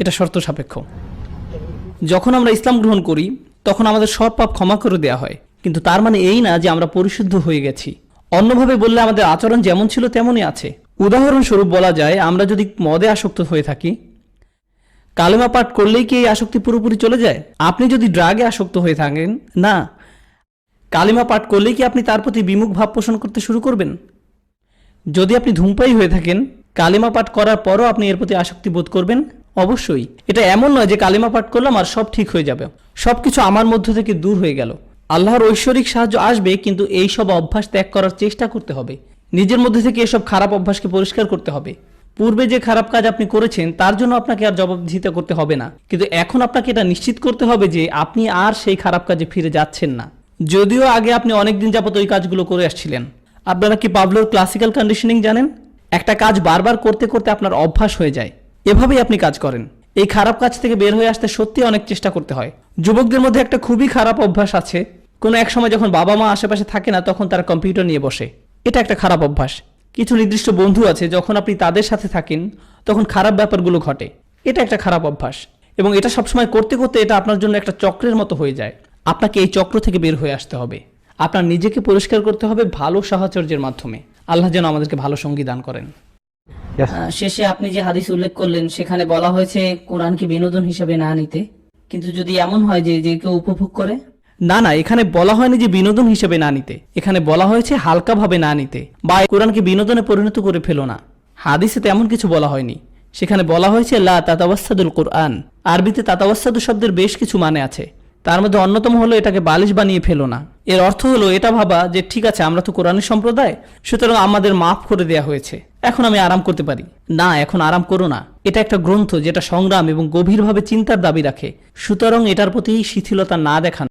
এটা শর্ত সাপেক্ষ। যখন আমরা ইসলাম গ্রহণ করি তখন আমাদের সব পাপ ক্ষমা করে দেওয়া হয়, কিন্তু তার মানে এই না যে আমরা পরিশুদ্ধ হয়ে গেছি। অন্যভাবে বললে আমাদের আচরণ যেমন ছিল তেমনই আছে। উদাহরণস্বরূপ বলা যায়, আমরা যদি মদে আসক্ত হয়ে থাকি, কালেমা পাঠ করলেই কি এই আসক্তি পুরোপুরি চলে যায়? আপনি যদি ড্রাগে আসক্ত হয়ে থাকেন, না, কালেমা পাঠ করলেই কি আপনি তার প্রতি বিমুখ ভাব পোষণ করতে শুরু করবেন? যদি আপনি ধূমপায়ী হয়ে থাকেন, কালেমা পাঠ করার পরও আপনি এর প্রতি আসক্তি বোধ করবেন? অবশ্যই। এটা এমন নয় যে কালেমা পাঠ করলাম আর সব ঠিক হয়ে যাবে, সবকিছু আমার মধ্য থেকে দূর হয়ে গেল। আল্লাহর ঐশ্বরিক সাহায্য আসবে, কিন্তু এই সব অভ্যাস ত্যাগ করার চেষ্টা করতে হবে। নিজের মধ্যে থেকে এসব খারাপ অভ্যাসকে পরিষ্কার করতে হবে। পূর্বে যে খারাপ কাজ আপনি করেছেন তার জন্য আপনাকে আর জবাবদিহিতা করতে হবে না, কিন্তু এখন আপনাকে এটা নিশ্চিত করতে হবে যে আপনি আর সেই খারাপ কাজে ফিরে যাচ্ছেন না। যদিও আগে আপনি অনেকদিন যাবত ওই কাজগুলো করে আসছিলেন। আপনারা কি পাভলোর ক্লাসিক্যাল কন্ডিশনিং জানেন? একটা কাজ বারবার করতে করতে আপনার অভ্যাস হয়ে যায়, এভাবেই আপনি কাজ করেন। এই খারাপ কাজ থেকে বের হয়ে আসতে সত্যি অনেক চেষ্টা করতে হয়। যুবকদের মধ্যে একটা খুবই খারাপ অভ্যাস আছে, কোনো এক সময় যখন বাবা মা আশেপাশে থাকে না তখন তারা কম্পিউটার নিয়ে বসে। এটা একটা খারাপ অভ্যাস। কিছু নির্দিষ্ট বন্ধু আছে, যখন আপনি তাদের সাথে থাকেন তখন খারাপ ব্যাপারগুলো ঘটে। এটা একটা খারাপ অভ্যাস, এবং এটা সবসময় করতে করতে এটা আপনার জন্য একটা চক্রের মতো হয়ে যায়। আপনাকে এই চক্র থেকে বের হয়ে আসতে হবে। আপনার নিজেকে পরিষ্কার করতে হবে ভালো সাহচর্যের মাধ্যমে। আল্লাহ যেন আমাদেরকে ভালো সঙ্গী দান করেন। Yes. শেষে আপনি যে হাদিস উল্লেখ করলেন সেখানে বলা হয়েছে কোরআনকে বিনোদন হিসেবে না নিতে, কিন্তু যদি এমন হয় যে যে কেউ উপভোগ করে? না না, এখানে বলা হয়নি যে বিনোদন হিসেবে না নিতে, এখানে বলা হয়েছে হালকাভাবে না নিতে, বা কোরআনকে বিনোদনে পরিণত করে ফেলো না। হাদিসে তেমন কিছু বলা হয়নি। সেখানে বলা হয়েছে লা তাতাওয়াসসাদুল কুরআন। আরবিতে তাতাওয়াসসাদু শব্দের বেশ কিছু মানে আছে, তার মধ্যে অন্যতম হলো এটাকে বালিশ বানিয়ে ফেলো না। এর অর্থ হলো এটা ভাবা যে ঠিক আছে, আমরা তো কোরআনের সম্প্রদায়, সুতরাং আমাদের মাফ করে দেয়া হয়েছে, এখন আমি আরাম করতে পারি। না, এখন আরাম করো না। এটা একটা গ্রন্থ যেটা সংগ্রাম এবং গভীরভাবে চিন্তার দাবি রাখে, সুতরাং এটার প্রতি শিথিলতা না দেখান।